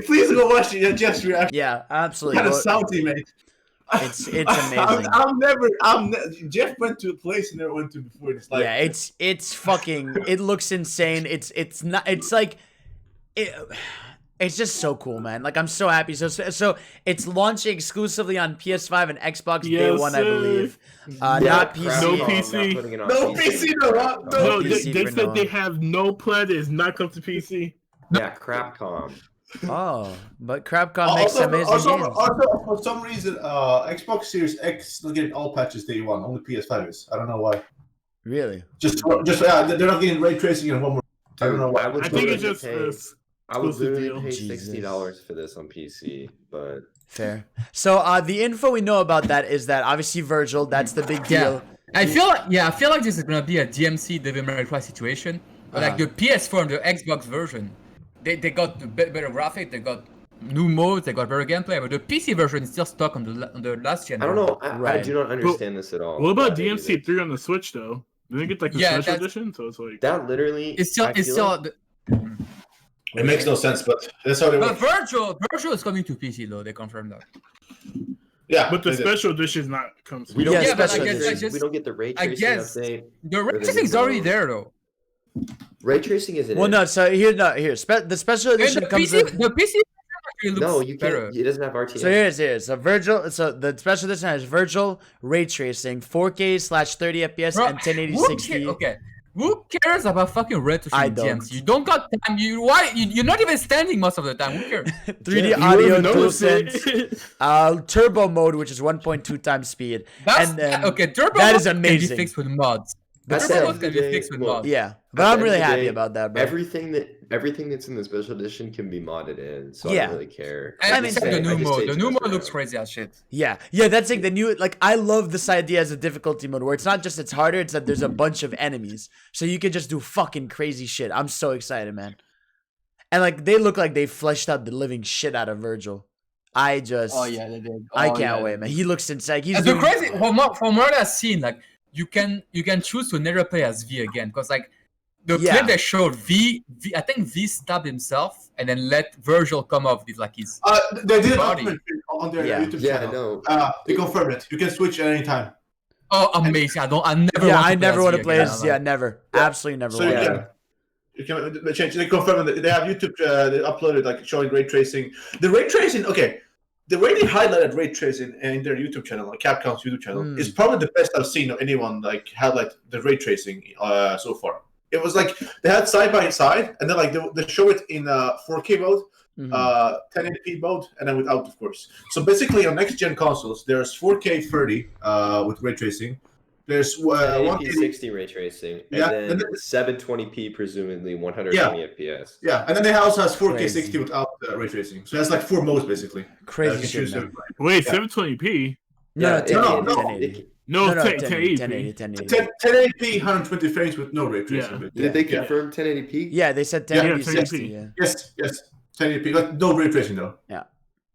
please go watch Jeff's reaction. Yeah, absolutely. Kind of Well, salty, man. It's amazing. Jeff went to a place he never went to before. It's like, Yeah, it's fucking. It looks insane. It's not. It's like it's just so cool, man. Like I'm so happy. So it's launching exclusively on PS5 and Xbox day Yes, one, I sir. believe. Not Crap, PC. No not PC. putting it on no PC, no. No, PC they for said Noah. they have no plan. It is not come to PC. Yeah, Crapcom. Oh, but Capcom makes amazing games. Also, for some reason, Xbox Series X not getting all patches day one. Only PS5 is. I don't know why. Really? Just they're not getting ray tracing and one more. I don't know why. I think it's just I would literally deal. pay Jesus. $60 for this on PC, but Fair. So the info we know about that is that obviously Virgil, that's the big deal. I feel like this is gonna be a DMC Devil May Cry situation. But like the PS4 and the Xbox version, they got better graphics, they got new modes, they got better gameplay, but the PC version is still stuck on the last gen. I don't know. I do not understand this at all. What about DMC 3 on the Switch though? Did they get like the special edition? So it's like that literally. It's still. It makes no sense, but that's how they work. But Virtual is coming to PC though. They confirmed that. Yeah, but the special edition is not coming. We don't Yeah, get special we don't get the ray tracing update. The ray tracing is already there though. Ray tracing isn't. Well, no. So here. The special edition comes with the PC. Looks no, you better. can't. It doesn't have RTX. So here's so Virgil. So the special edition has Virgil ray tracing, 4K/30 FPS, Bro, and 1080 60. Okay. Who cares about fucking red to I shoot don't. gems? You don't got time. You're not even standing most of the time. Who cares? 3D audio, DualSense, turbo mode, which is 1.2 times speed. That's, and then turbo that mode is amazing. Can be fixed with mods. That's Turbo the mode can be fixed with mods. Yeah, but I'm really happy about that, bro. Everything that's in the special edition can be modded in, so I don't really care. And I mean, the new mode. The new mode looks crazy as shit. Yeah, that's like the new. Like, I love this idea as a difficulty mode where it's not just it's harder; it's that there's a bunch of enemies, so you can just do fucking crazy shit. I'm so excited, man. And like, they look like they fleshed out the living shit out of Virgil. I just. Oh yeah, they did. I can't wait, man. He looks insane. He's the crazy from what I've seen, like. You can choose to never play as V again because like the clip that showed V I think V stabbed himself and then let Virgil come off with like his they did body. On their YouTube channel. Yeah, I know. They confirmed it. You can switch at any time. Oh, amazing! I never want to play as yeah, never. Yeah. Absolutely never. So you can change. They confirmed that they have YouTube. They uploaded like showing ray tracing. The ray tracing, okay. The way they highlighted ray tracing in their YouTube channel, like Capcom's YouTube channel, is probably the best I've seen of anyone like highlight the ray tracing so far. It was like they had side by side, and then like they show it in 4K mode, 1080p mode, and then without, of course. So basically, on next gen consoles, there's 4K 30 with ray tracing. There's 160 ray tracing, and then 720p, presumably 120 FPS. Yeah, and then they also has 4K 60 without ray tracing. So that's like 4 modes basically. Crazy shit, man. Wait, 720p? No, 1080. 1080p, 120 frames with no ray tracing. Yeah. Did they confirm 1080p? Yeah, they said 1080 60. Yeah. Yes, 1080p, like no ray tracing though. Yeah.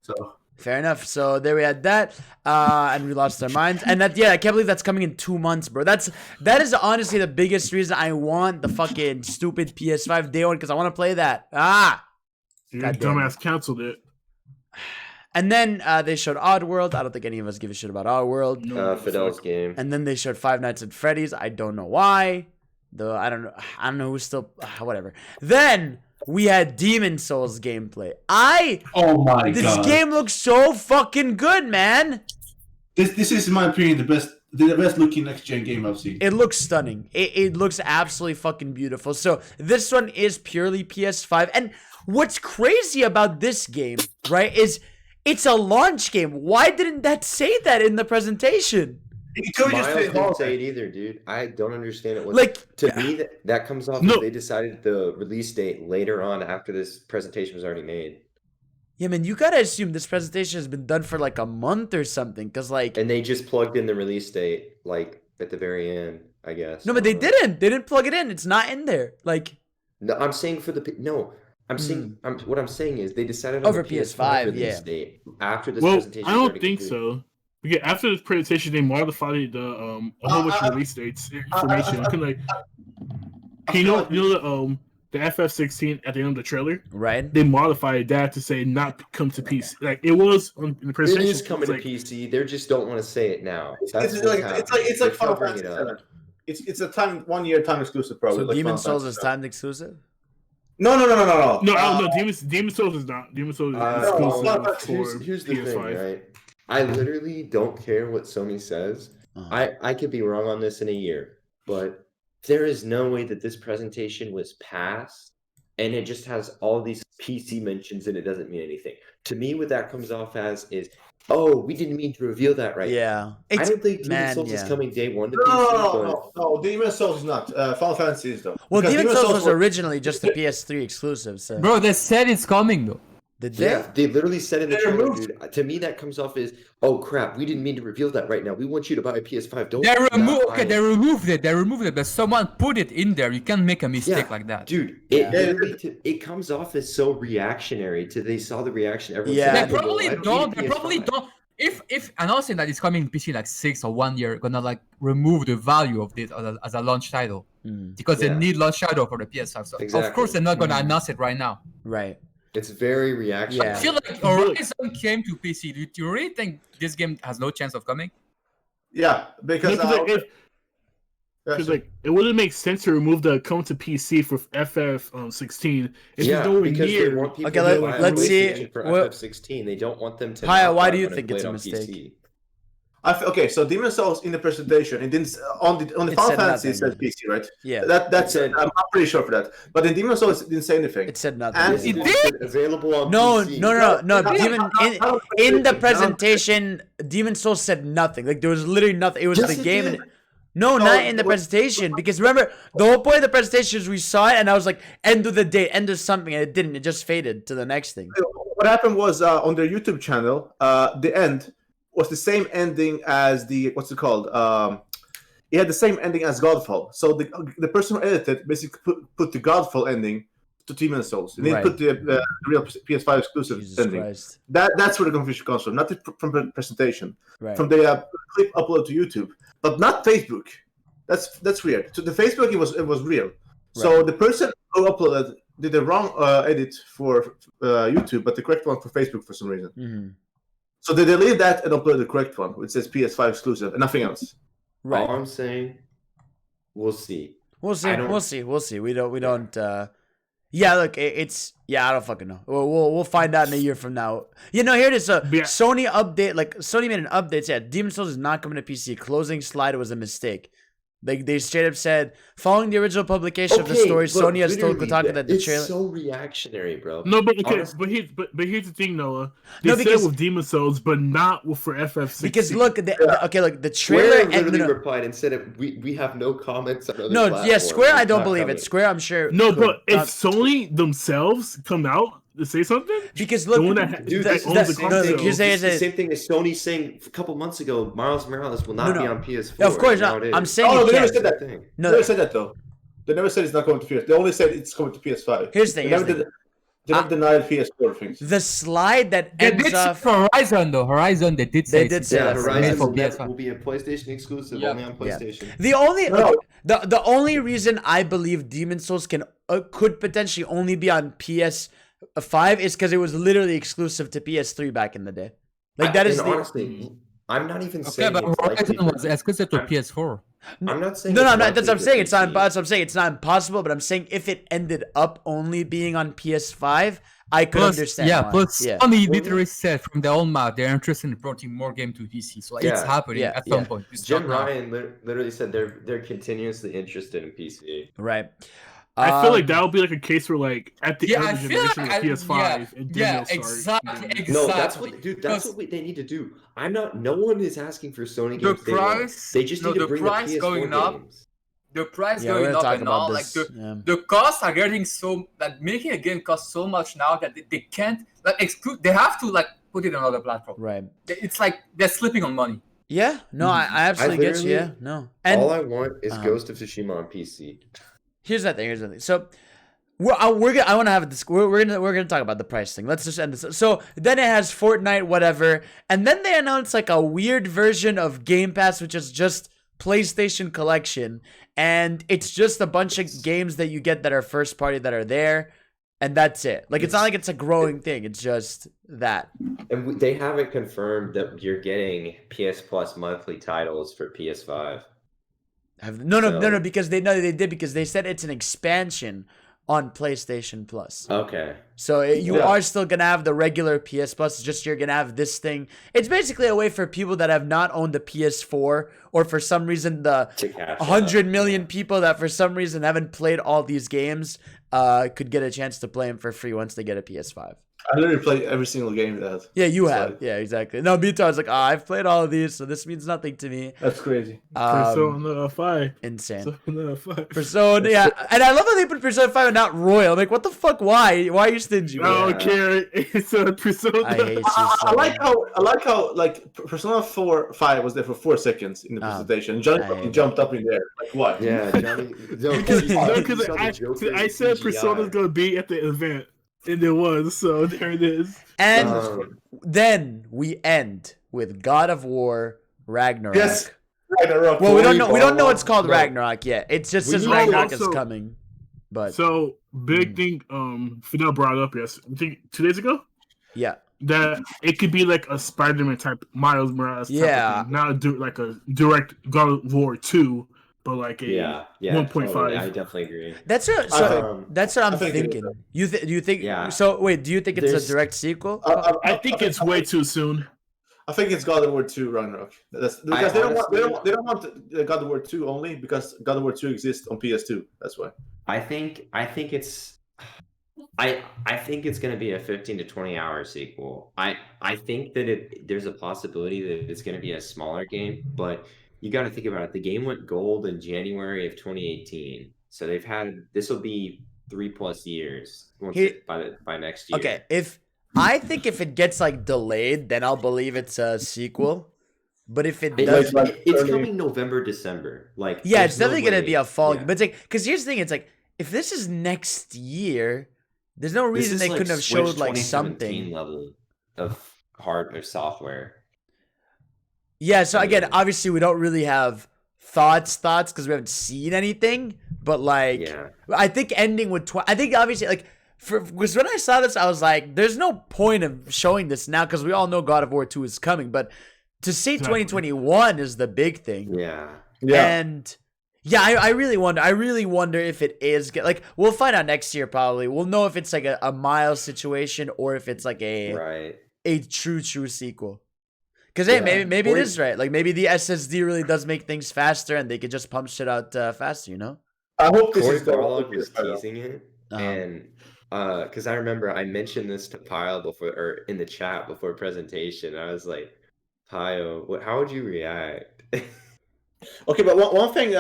So. Fair enough. So there we had that, and we lost our minds. And that, I can't believe that's coming in 2 months, bro. That is honestly the biggest reason I want the fucking stupid PS5 day one because I want to play that. Your dumbass canceled it. And then they showed Oddworld. I don't think any of us give a shit about Oddworld. Fidel's game. And then they showed Five Nights at Freddy's. I don't know why. Though I don't know who's still whatever. Then we had Demon Souls gameplay. Oh my god. This game looks so fucking good, man. This is, in my opinion, the best looking next gen game I've seen. It looks stunning. It looks absolutely fucking beautiful. So this one is purely PS5. And what's crazy about this game, right, is it's a launch game. Why didn't that say that in the presentation? Miles didn't say it either, dude. I don't understand it. To me, that comes off that they decided the release date later on after this presentation was already made. Yeah, man, you gotta assume this presentation has been done for like a month or something, cause like. And they just plugged in the release date like at the very end, I guess. No, but they didn't. They didn't plug it in. It's not in there. Like. No, I'm saying what I'm saying is they decided on over the PS5 release date after this presentation. I don't think so. Because after this presentation, they modified the a whole bunch of release dates information. The FF16 at the end of the trailer, right? They modified that to say not come to PC. Like it was in the presentation. It is coming to PC. They just don't want to say it now. It's like Final Fantasy 7. It's a 1 year time exclusive, probably. So Demon Souls is timed exclusive. No. No, Demon Souls is not. Demon Souls is exclusive here's for the PS5. thing, right? I literally don't care what Sony says. I could be wrong on this in a year, but there is no way that this presentation was passed and it just has all these PC mentions and it doesn't mean anything. To me, what that comes off as is, oh, we didn't mean to reveal that right. Yeah. I don't think Demon's Souls is coming day one to PC. No, Demon's Souls is not. Final Fantasy is though. Well, Demon's Souls was originally just a PS3 exclusive. So. Bro, they said it's coming though. Did they? Yeah, they literally said in the trailer, dude. To me, that comes off as, oh crap, we didn't mean to reveal that right now. We want you to buy a PS5. Don't. They removed it. They removed it, but someone put it in there. You can't make a mistake like that, dude. It comes off as so reactionary. They saw the reaction. Everyone they probably don't. They probably don't. If announcing that it's coming in PC like 6 or 1 year, gonna like remove the value of this as a launch title because they need launch title for the PS5. So of course they're not gonna announce it right now. Right. It's very reactionary. I feel like Horizon came to PC. Do you really think this game has no chance of coming? Yeah, because like it wouldn't make sense to remove the come to PC for FF16. It's nowhere near. They want people okay, let's see. For FF16, they don't want them to. Why do you think it's a mistake? PC. Okay, so Demon's Souls in the presentation, it didn't on the Final Fantasy it says PC, right? Yeah, that's it. I'm pretty sure for that. But in Demon's Souls, it didn't say anything. It said nothing. And it did. Available on PC. No. In the presentation, Demon's Souls said nothing. Like there was literally nothing. It was the game. And not in the presentation. Because remember, the whole point of the presentation is we saw it, and I was like, end of the day, end of something, and it didn't. It just faded to the next thing. What happened was on their YouTube channel, the end was the same ending as the what's it called? It had the same ending as Godfall. So the person who edited basically put the Godfall ending to Demon's Souls, and then put the real PS5 exclusive ending. Christ. That's where the confusion comes from, not from the presentation, from the clip upload to YouTube, but not Facebook. That's weird. So the Facebook it was real. So the person who uploaded did the wrong edit for YouTube, but the correct one for Facebook for some reason. Mm-hmm. So they deleted that and uploaded the correct one, which says PS5 exclusive and nothing else. Right. All I'm saying, we'll see. We'll see. We don't. Yeah, look, it's I don't fucking know. We'll find out in a year from now. Here it is. Sony update. Like Sony made an update. Yeah, Demon's Souls is not coming to PC. Closing slide was a mistake. They straight up said, following the original publication of the story, Sony has told Kotaku that the trailer. It's so reactionary, bro. No, but here's the thing, Noah. They said with Demon's Souls, but not for FF16. Because look, the trailer literally replied and said, "We have no comments on other platforms." Yeah, Square, I don't believe it. Square, I'm sure. No, but if Sony themselves come out to say something, because look, it's the same thing as Sony saying a couple months ago, Miles Morales will not be on PS4. Of course not. I'm saying they never said that. They never said that though. They never said it's not going to PS. They only said it's coming to PS5. Here's the thing. They never denied PS4 things. The slide that ends off Horizon though. Horizon they did say Horizon will be a PlayStation exclusive only on PlayStation. The only reason I believe Demon's Souls could potentially only be on PS5 is because it was literally exclusive to PS3 back in the day. Like that is honestly, I'm not even saying. Okay, but Horizon was exclusive to PS4. I'm not saying. No. That's what I'm saying. It's not. That's what I'm saying. It's not impossible. But I'm saying if it ended up only being on PS5, I could understand. Yeah. Sony literally said from their own mouth they're interested in porting more game to PC. So it's happening at some point. Jim Ryan literally said they're continuously interested in PC. Right. I feel like that would be like a case where, like, at the end of the generation of PS5, exactly. No, that's what they need to do. No one is asking for Sony games. They just need to bring the PS4 games. The price going up and all, like the costs are getting so that making a game costs so much now that they can't exclude. They have to put it on another platform. Right. It's like they're slipping on money. Yeah. No, I absolutely get you. Yeah. No. And all I want is Ghost of Tsushima on PC. Here's the thing. So, we're gonna have this. We're gonna talk about the price thing. Let's just end this. So then it has Fortnite, whatever, and then they announced like a weird version of Game Pass, which is just PlayStation Collection, and it's just a bunch of games that you get that are first party that are there, and that's it. Like it's not like it's a growing thing. It's just that. And they haven't confirmed that you're getting PS Plus monthly titles for PS5. No, because they did because they said it's an expansion on PlayStation Plus. Okay. So you are still going to have the regular PS Plus, just you're going to have this thing. It's basically a way for people that have not owned the PS4 or for some reason the 100 million people that for some reason haven't played all these games could get a chance to play them for free once they get a PS5. I literally play every single game that. Yeah, you have. Yeah, exactly. No, me too. I was like, I've played all of these, so this means nothing to me. That's crazy. Persona 5. Insane. Persona 5. Persona, yeah. And I love how they put Persona 5 and not Royal. I'm like, what the fuck? Why? Why are you stingy? I don't care. It's a Persona. I hate you so I like how like Persona 5 was there for 4 seconds in the presentation. Johnny jumped up in there. Like what? Yeah, Johnny. Because I said Persona's gonna be at the event. And it was, so there it is. And then we end with God of War Ragnarok. Yes, Ragnarok. Well, we don't know it's called Ragnarok yet. It just says Ragnarok is coming. But so big thing, Fidel brought up, I think 2 days ago. Yeah. That it could be like a Spider-Man type, Miles Morales type of thing. Not like a direct God of War 2. But like a 1.5. Totally. I definitely agree. That's what I'm thinking. Do you think? Yeah. So wait, do you think it's a direct sequel? I think it's way too soon. I think it's God of War 2 Ragnarok. That's because they don't want God of War 2 only because God of War 2 exists on PS2. That's why. I think it's going to be a 15 to 20 hour sequel. I think that there's a possibility that it's going to be a smaller game, but you got to think about it. The game went gold in January of 2018, so this will be 3+ years by next year. Okay, if it gets like delayed, then I'll believe it's a sequel. But if it does, it's coming November, December. Like it's definitely gonna be a fall. But it's like, because here's the thing, it's like if this is next year, there's no reason they couldn't have showed like something level of hardware software. Yeah, so again, obviously we don't really have thoughts because we haven't seen anything. But like, I think ending with I think obviously like because when I saw this, I was like, there's no point of showing this now because we all know God of War 2 is coming. But to say 2021 is the big thing. Yeah. And I really wonder if it is like we'll find out next year probably. We'll know if it's like a Miles situation or if it's like a true sequel. Because maybe it is right. Like maybe the SSD really does make things faster, and they could just pump shit out faster. You know. I hope this Corey is Barlog was teasing it, and because I remember I mentioned this to Pyle before or in the chat before presentation. I was like, Pyle, how would you react? Okay, but one thing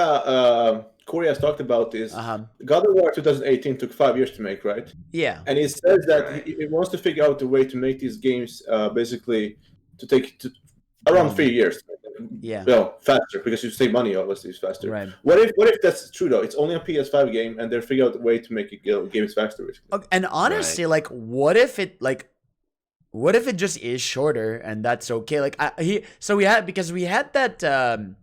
Corey has talked about is God of War 2018 took 5 years to make, right? Yeah. And he says that he wants to figure out a way to make these games basically to take around 3 years. Yeah. Well, faster because you save money. Obviously, it's faster. Right. What if that's true though? It's only a PS5 game, and they're figuring out a way to make games faster. Okay, and honestly, like, what if it just is shorter and that's okay? Like, we had that.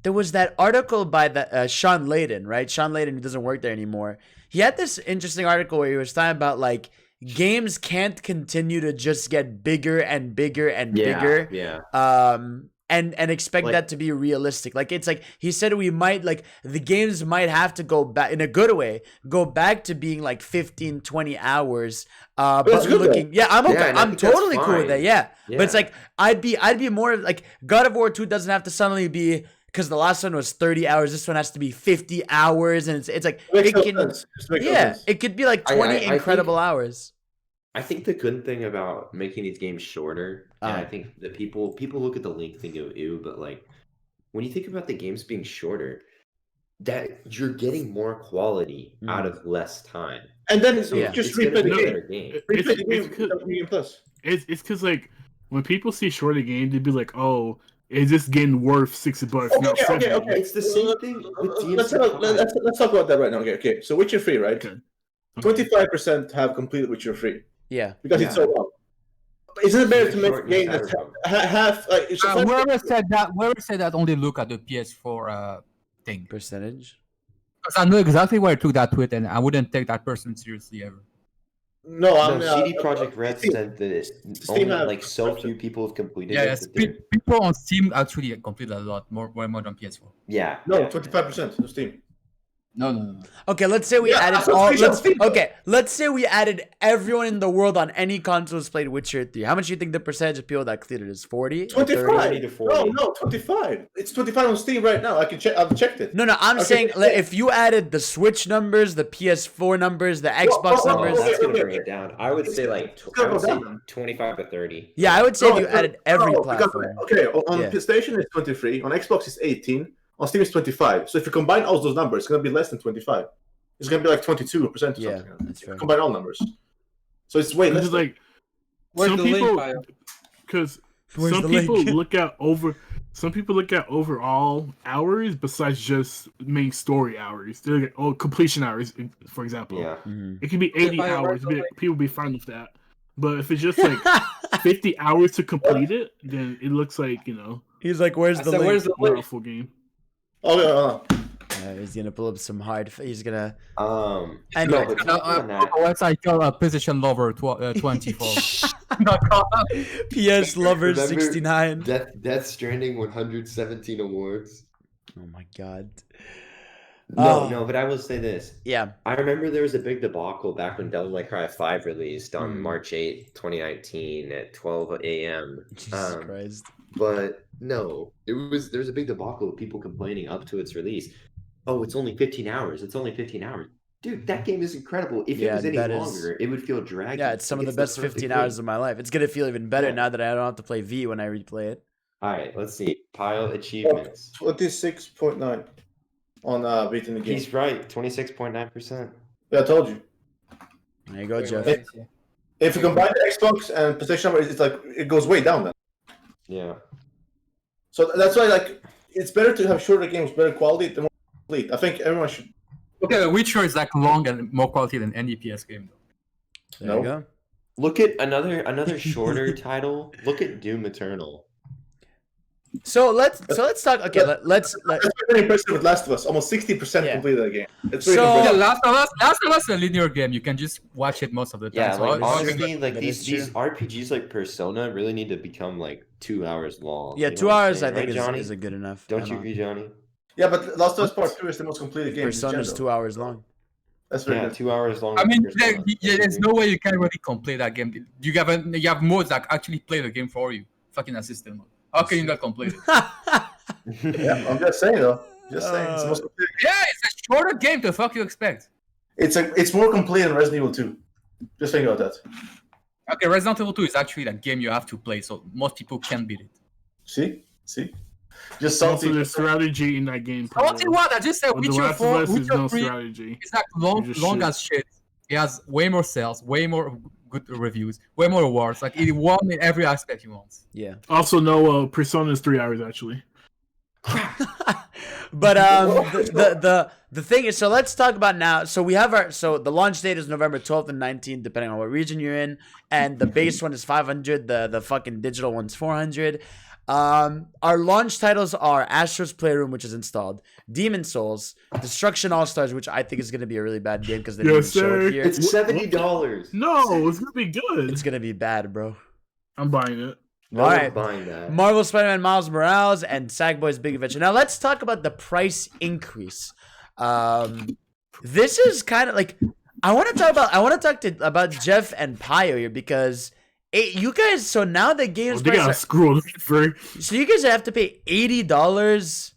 There was that article by the Sean Layden, right? Sean Layden, who doesn't work there anymore. He had this interesting article where he was talking about like games can't continue to just get bigger and bigger and bigger. Yeah. And expect that to be realistic. Like it's like he said we might like the games might have to go back in a good way, go back to being like 15, 20 hours. But looking I'm okay. Yeah, I'm totally cool with that. Yeah. Yeah. But it's like I'd be more like God of War 2 doesn't have to suddenly be because the last one was 30 hours. This one has to be 50 hours. And it's like it could be like 20 incredible hours. I think the good thing about making these games shorter, and I think that people look at the length and go, ew, but like when you think about the games being shorter, that you're getting more quality out of less time. And then just replay the game. It's because like when people see shorter games, they'd be like, oh, is this getting worth $60? Okay. It's the same thing with DMC. Let's talk about that right now. Okay. So Witcher 3, right? Okay. 25% have completed Witcher 3. Yeah. Because it's so long. Isn't it better to make a game that's half like whoever said that only look at the PS4 thing. Percentage? Because I know exactly where I took that tweet and I wouldn't take that person seriously ever. CD Projekt Red said that it's only like so few people have completed it. People on Steam actually completed a lot more than PS4. Yeah. No, 25% on Steam. No. Okay, let's say we added all. Let's say we added everyone in the world on any console who's played Witcher 3. How much do you think the percentage of people that cleared it is? 40? 25 to 40. No, 25. It's 25 on Steam right now. I can check. I've checked it. No, I'm saying if you added the Switch numbers, the PS4 numbers, the Xbox numbers, that's gonna bring it down. I would say like 25 to 30. Yeah, I would say if you added every platform. Okay, on PlayStation it's 23. On Xbox it's 18. On Steam it's 25. So if you combine all those numbers, it's gonna be less than 25. It's gonna be like 22% or something. Yeah, that's fair. Combine all numbers. So it's way less. Like some people, because some people look at overall hours besides just main story hours. They're like, completion hours, for example. Yeah. It could be 80 hours. People be fine with that. But if it's just like 50 hours to complete it, then it looks like, He's like, where's the link? Where's the full game? Oh, he's gonna pull up some hard. He's gonna. Anyway, website called Position Lover 24. PS Lover 69. Death Stranding 117 awards. Oh my god. No, but I will say this. Yeah. I remember there was a big debacle back when Devil May Cry 5 released on March 8th, 2019 at 12 a.m. Jesus Christ. But no, there was a big debacle of people complaining up to its release. Oh, it's only 15 hours. It's only 15 hours. Dude, that game is incredible. If it was any longer, it would feel draggy. Yeah, it's some of the best 15 hours of my life. It's going to feel even better now that I don't have to play V when I replay it. All right, let's see. Pile achievements. 26.9 on beating the game. He's right. 26.9%. Yeah, I told you. There you go, Jeff. If you combine the Xbox and PlayStation numbers, it's like it goes way down then. Yeah. So that's why, like, it's better to have shorter games, better quality, than more complete. I think everyone should. Okay, The Witcher is like long and more quality than any PS game. There you go. Look at another shorter title. Look at Doom Eternal. So let's talk. Okay, let's. That's very impressive with Last of Us. Almost 60% completed the game. It's very impressive. Last of Us is a linear game. You can just watch it most of the time. Yeah, like honestly, like these RPGs like Persona really need to become like 2 hours long. Yeah, 2 hours I think is a good enough. Don't you agree, Johnny? Yeah, but Last of Us Part 2 is the most completed game. Persona is 2 hours long. That's very good. 2 hours long. I mean, there's no way you can really complete that game. You have modes that actually play the game for you. Fucking assistant mode. How can you not complete it? Yeah, I'm just saying though. Just saying. It's the most complete. Yeah, it's a shorter game. The fuck you expect? It's more complete than Resident Evil 2. Just think about that. Okay, Resident Evil 2 is actually a game you have to play, so most people can beat it. See? Just salty. Also, there's strategy in that game. Salty what? I just said Witcher 4, Witcher 3 strategy. It's like long as shit. It has way more sales, way more good reviews, way more awards. Like it won in every aspect he wants. Yeah. Also, no, Persona is 3 hours actually. But the thing is, so let's talk about now. So we have the launch date is November 12th and 19th, depending on what region you're in, and the base one is 500. The fucking digital one's 400. Our launch titles are Astro's Playroom, which is installed, Demon Souls, Destruction All Stars, which I think is going to be a really bad game because they didn't show it here. It's $70. No, it's gonna be good. It's gonna be bad, bro. I'm buying it. No one's buying that. Marvel Spider-Man Miles Morales and Sackboy's Big Adventure. Now let's talk about the price increase. This is kind of like I want to talk about Jeff and Pio here because you guys. So now the game's they got screwed. So you guys have to pay $80.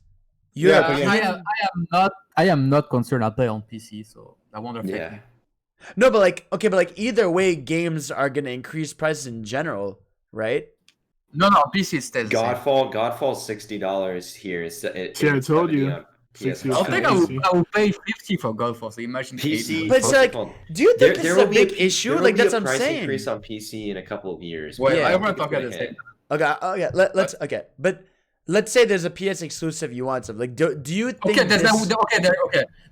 I am not concerned. I play on PC, so I won't affect me. No, but either way, games are gonna increase prices in general, right? No, PC stays. Godfall's $60 here. I told you. I think I will pay $50 for Godfall. So imagine PC. But it's like, do you think this is a big issue? Like that's what I'm saying. Price increase on PC in a couple of years. Wait, I want to talk about this. Okay. But let's say there's a PS exclusive you want something. Like, do you think?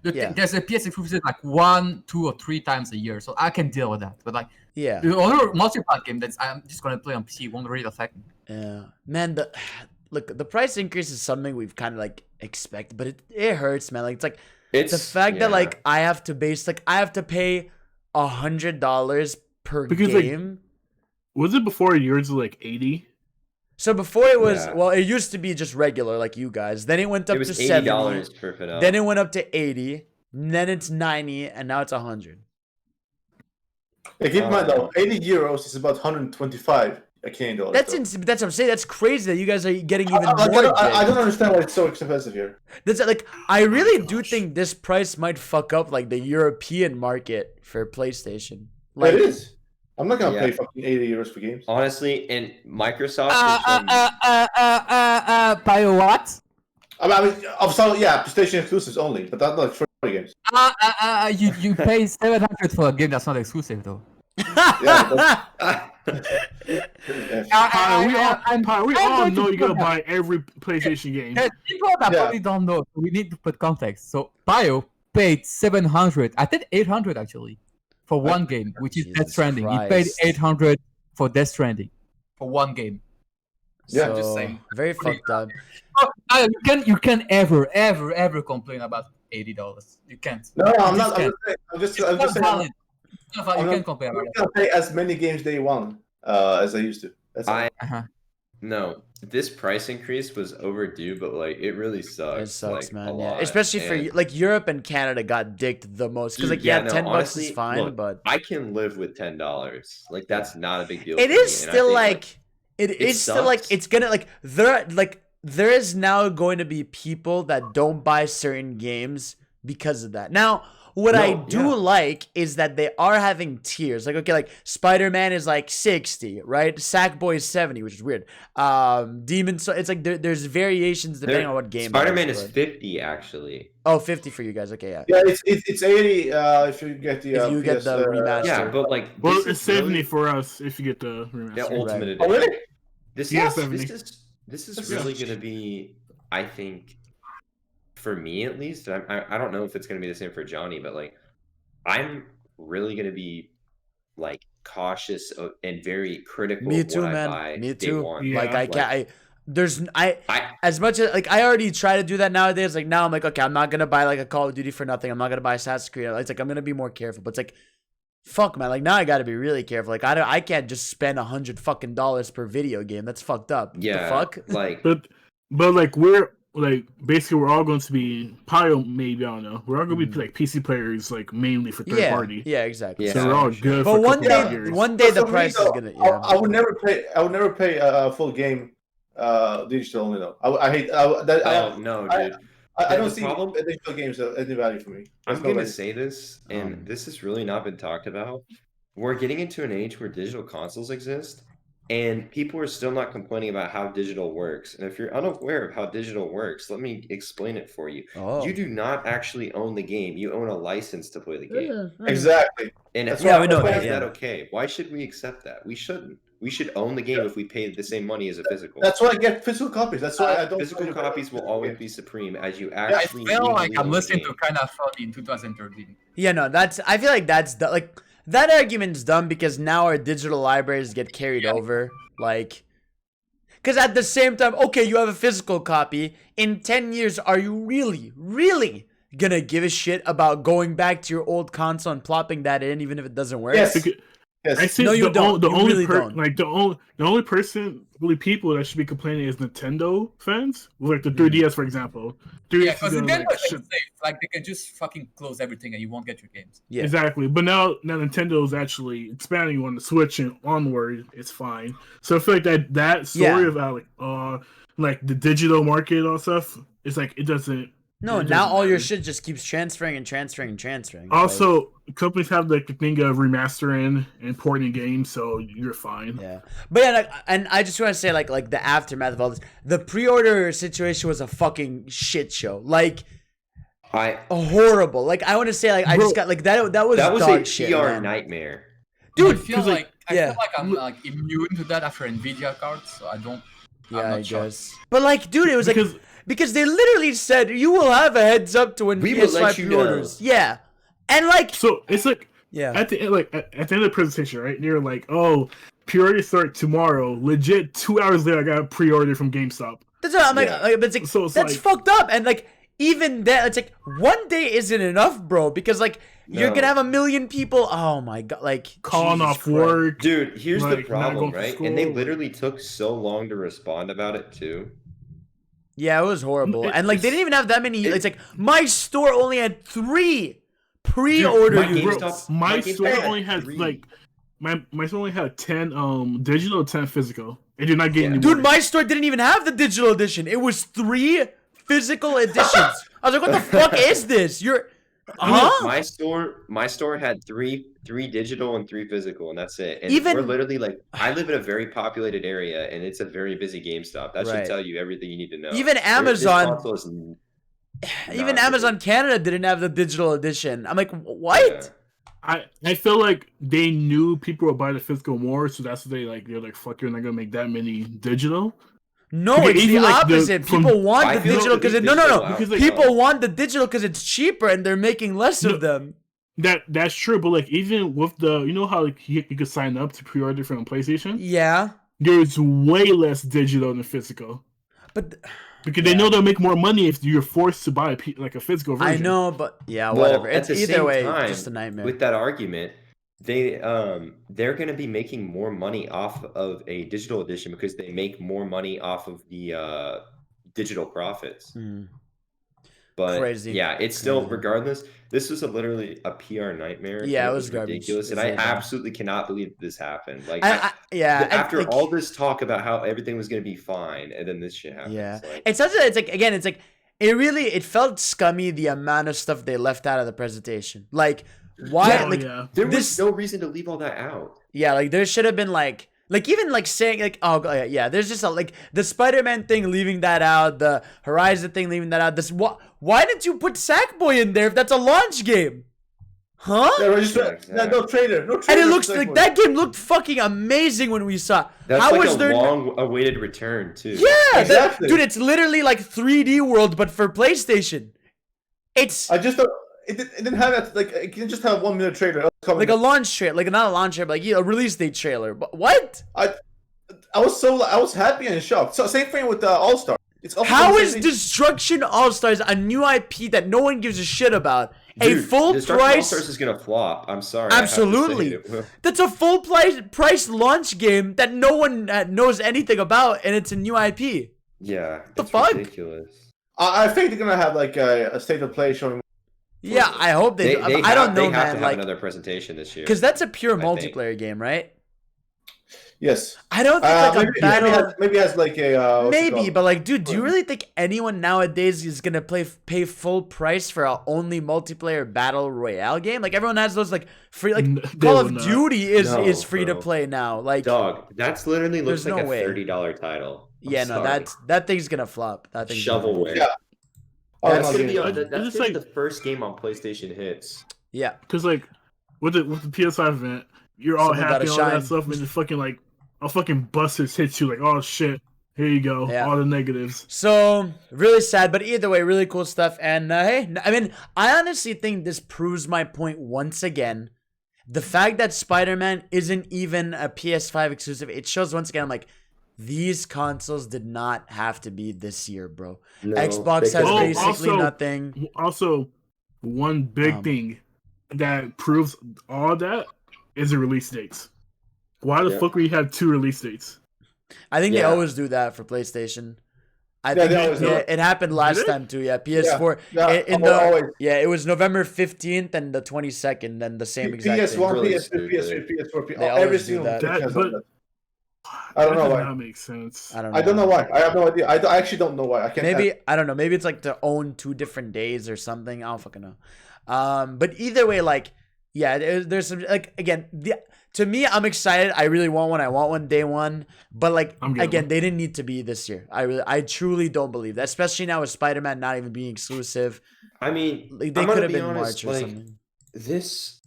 There's a PS exclusive like 1, 2, or 3 times a year, so I can deal with that. But like, the other multi-platform game that I'm just gonna play on PC won't really affect me. Yeah, man. The price increase is something we've kind of like expected, but it hurts, man. Like it's the fact that like I have to pay $100 per game. Was it before yours was like 80? So before it was it used to be just regular like you guys. Then it went up to $70. Per Fidel. Then it went up to 80. and then it's 90, and now it's 100. Yeah, keep in mind though, 80 euros is about 125 Canadian dollars. That's what I'm saying. That's crazy that you guys are getting even more. I don't understand why it's so expensive here. That's like, I really do think this price might fuck up like the European market for PlayStation. Like, it is. I'm not gonna pay fucking 80 euros for games. Honestly, and Microsoft. By what? I mean, PlayStation exclusives only, but that's not for games. You pay 700 for a game that's not exclusive though. Yeah, we all know you gotta buy every PlayStation game. People that probably don't know, so we need to put context. So Bio paid 700, I think 800 actually, for one game, which is Death Stranding. He paid 800 for Death Stranding for one game. Yeah, so, just saying. Very fucked up. You can't ever complain about $80. You can't. No, I'm not. I'm just saying. You can't complain about it. I pay as many games day one as I used to. That's No, this price increase was overdue, but like it really sucks. It sucks, like, man. a Yeah, lot. especially for like Europe and Canada got dicked the most because like $10 honestly, is fine, look, but I can live with $10. Like that's not a big deal. it for is me, and I still think, like it is still like sucks. it's gonna like there is now going to be people that don't buy certain games because of that. Now, what I do like is that they are having tiers. Like, okay, like Spider-Man is like 60, right? Sackboy is 70, which is weird. Demon Soul, it's like there's variations depending on what game. Spider-Man is 50 actually. Oh, 50 for you guys. Okay, yeah. Yeah, it's 80 if you get the get the remaster. Yeah, but like It's 70 for us if you get the remaster. the ultimate Right. edition. Oh, really? This is really gonna be, I think, for me at least. I don't know if it's gonna be the same for Johnny, but like, I'm really gonna be like cautious and very critical. Me of too, what I man. buy Me day too. one. Yeah. Like as much as like I already try to do that nowadays. Like now I'm like, okay, I'm not gonna buy like a Call of Duty for nothing. I'm not gonna buy Assassin's Creed. It's like I'm gonna be more careful. But it's like, fuck, man. Like now I gotta be really careful. Like I can't just spend $100 fucking per video game. That's fucked up. Yeah, The fuck. like But like we're like basically we're all going to be probably maybe I don't know. We're all going to be like PC players like mainly for third party. Yeah, exactly. Yeah. So we're all good. But for one a couple of day, years. the For me, price though, is gonna. Yeah. I would never pay a full game digital only though. I hate that. oh no, dude. I don't The see problem- digital games any value for me. I'm There's no going to value. say this, and this has really not been talked about. We're getting into an age where digital consoles exist, and people are still not complaining about how digital works. And if you're unaware of how digital works, let me explain it for you. Oh. You do not actually own the game. You own a license to play the game. Exactly. And That's Yeah, we know why that, is yeah. that okay? Why should we accept that? We shouldn't. We should own the game if we paid the same money as a physical. That's why I get physical copies. That's why I don't. Physical copies will always be supreme as you I actually. feel like legally I'm own the listening game. to kind of funny in 2013. Yeah, no, I feel like that's like that argument's dumb because now our digital libraries get carried over. Like, because at the same time, okay, you have a physical copy. In 10 years, are you really gonna give a shit about going back to your old console and plopping that in, even if it doesn't work? Yes. Because- Yes. I think No, you don't. The You only really don't. like the only people that should be complaining is Nintendo fans. Like the 3DS, for example. 3DS Yeah, because is gonna, Nintendo like, is shit- safe. Like they can just fucking close everything and you won't get your games. Yeah. Exactly, but now Nintendo is actually expanding on the Switch and onward. It's fine. So I feel like that story Yeah. about like the digital market and all stuff. It's like it doesn't. No, it now doesn't all your matter. shit just keeps transferring and transferring and transferring. Also, companies have like the thing of remastering and porting games, so you're fine. Yeah, but yeah, like, and I just want to say like the aftermath of all this, the pre-order situation was a fucking shit show. Like, horrible. Like I want to say like I just got like that was dog a shit, PR man. nightmare. Dude, I feel 'cause, like yeah. I'm like immune to that after Nvidia cards, so I don't. I'm Yeah, not I shocked. guess. But like, dude, it was Because- like because they literally said you will have a heads up to when We will PS5 let you know. pre-orders. Yeah, and like, So it's like yeah, at the end, at the end of the presentation, right? They're like, "Oh, pre-order start tomorrow." Legit, 2 hours later, I got a pre-order from GameStop. that's what I'm like. Yeah. But it's like So it's that's like- fucked up. And like even that, it's like one day isn't enough, bro. Because like you're No. gonna have a million people. Oh my god, like Calling Jesus off Christ. work. Dude, here's the Like, not problem, going to right? And they school. literally took so long to respond about it too. Yeah, it was horrible. And like they didn't even have that many. It's like my store only had 3 pre-order units. My store only had like my store only had 10 digital, 10 physical. It did not get any more. Dude, my store didn't even have the digital edition. It was 3 physical editions. I was like, what the fuck is this? You're My store had 3 digital and 3 physical, and that's it. And Even- we're literally like, I live in a very populated area, and it's a very busy GameStop. That Right. should tell you everything you need to know. Even This Amazon, console is even not Amazon Canada didn't have the digital edition. I'm like, what? I feel like they knew people would buy the physical more, so that's what they're like, fuck, you're not gonna make that many digital. No, Okay, it's the even, like, opposite. People want I the feel digital like because the no. digital Because, like, People want the digital because it's cheaper and they're making less of them. That's true, but like even with the, you know how like you could sign up to pre-order from PlayStation, Yeah, there's way less digital than physical but because they know they'll make more money if you're forced to buy a physical version. I know, but yeah, Well, whatever. at It's the either same way, time, just a nightmare. With that argument, they're going to be making more money off of a digital edition because they make more money off of the digital profits. But Crazy. yeah, it's still Crazy. regardless. This was literally a PR nightmare. Yeah, and it was garbage. ridiculous, and It's I like that. absolutely cannot believe this happened. Like, After after all this talk about how everything was going to be fine, and then this shit happens. Yeah, like, it's such a. It's like again, it's like it felt scummy the amount of stuff they left out of the presentation. Like why? Yeah, like yeah. there was this. no reason to leave all that out. Yeah, like there should have been like even like saying like yeah, there's just like the Spider-Man thing leaving that out, the Horizon thing leaving that out. This why did you put Sackboy in there if that's a launch game? Huh? No trailer. And it looks like that game looked fucking amazing when we saw. That's How like was a there? long-awaited return too. Yeah, Exactly. dude, it's literally like 3D World but for PlayStation. It's I just don't. It didn't have that. Like it can just have 1 minute trailer. like a launch trailer, like not a launch trailer, but like a release date trailer. But what? I was happy and shocked. So same thing with the All Star. It's also How the is same- Destruction All Stars a new IP that no one gives a shit about? Dude, a full Destruction price. All-Stars is gonna flop. I'm sorry. I have to say Absolutely. it. That's a full price launch game that no one knows anything about, and it's a new IP. Yeah, The it's fuck? ridiculous. I think they're gonna have like a state of play showing. Yeah, I hope they. do. I don't know, They have to man. have Like, another presentation this year. because that's a pure I think. multiplayer game, right? Yes. I don't think like a Maybe battle. maybe has like a what's it Maybe, called? but like, dude, do you really think anyone nowadays is gonna pay full price for a only multiplayer battle royale game? Like everyone has those like free, like They Call will of not. Duty is No, free to bro. play now. Like, Dog, that's literally looks There's like no a way. $30 title. I'm yeah, no, sorry. that thing's gonna flop. That thing's shovelware. Yeah. That's Oh, gonna be no, that's It's gonna just be like- the first game on PlayStation hits. Yeah, Because like with the PS5 event, you're all Something happy gotta and all shine. that stuff, and then fucking like a fucking busters hits you like, oh shit, here you go, Yeah. all the negatives. so really sad, but either way, really cool stuff. And hey, I mean, I honestly think this proves my point once again. The fact that Spider-Man isn't even a PS5 exclusive, it shows once again, I'm like, these consoles did not have to be this year, bro. No, Xbox they has could've- basically also- nothing. Also, one big thing that proves all that is the release dates. Why the Yeah. fuck we have 2 release dates? I think they Yeah. always do that for PlayStation. I Yeah, think they always do. it happened last Did it? time too. Yeah, PS4. Yeah, in the always. yeah, it was November 15th and the 22nd, then the same exact thing. PS1, Really PS2, PS3, stupid. PS4, They every always do single that. thing has But- that. I don't know That does why. not make sense. I don't know. I don't know why. I have no idea. I actually don't know why. I can't. Maybe I don't know. Maybe it's like to own 2 different days or something. I don't fucking know. But either way, like, yeah, there's some like again. To me, I'm excited. I really want one. I want one day one. But like I'm getting again, one. they didn't need to be this year. I truly don't believe that. Especially now with Spider-Man not even being exclusive. I mean, Like, they I'm could gonna have be been honest, March or like, something. this,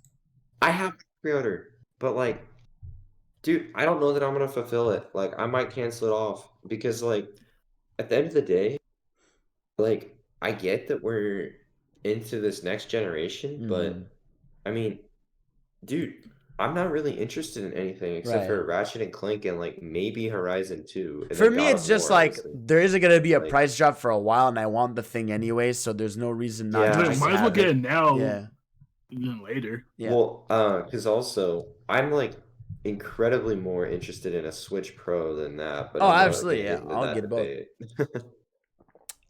I have pre-order, but like, dude, I don't know that I'm gonna fulfill it. Like, I might cancel it off because, like, at the end of the day, like, I get that we're into this next generation, but Mhm. I mean, dude, I'm not really interested in anything except Right. for Ratchet and Clank and like maybe Horizon 2. and For then me, God it's of just War, like honestly. there isn't gonna be a Like- price drop for a while, and I want the thing anyway, so there's no reason not Yeah, to Might just as well have get it. it now Yeah, than later. yeah. Well, because also I'm like incredibly more interested in a Switch Pro than that. But Oh, I'm not absolutely, gonna yeah. into I'll that get both. debate.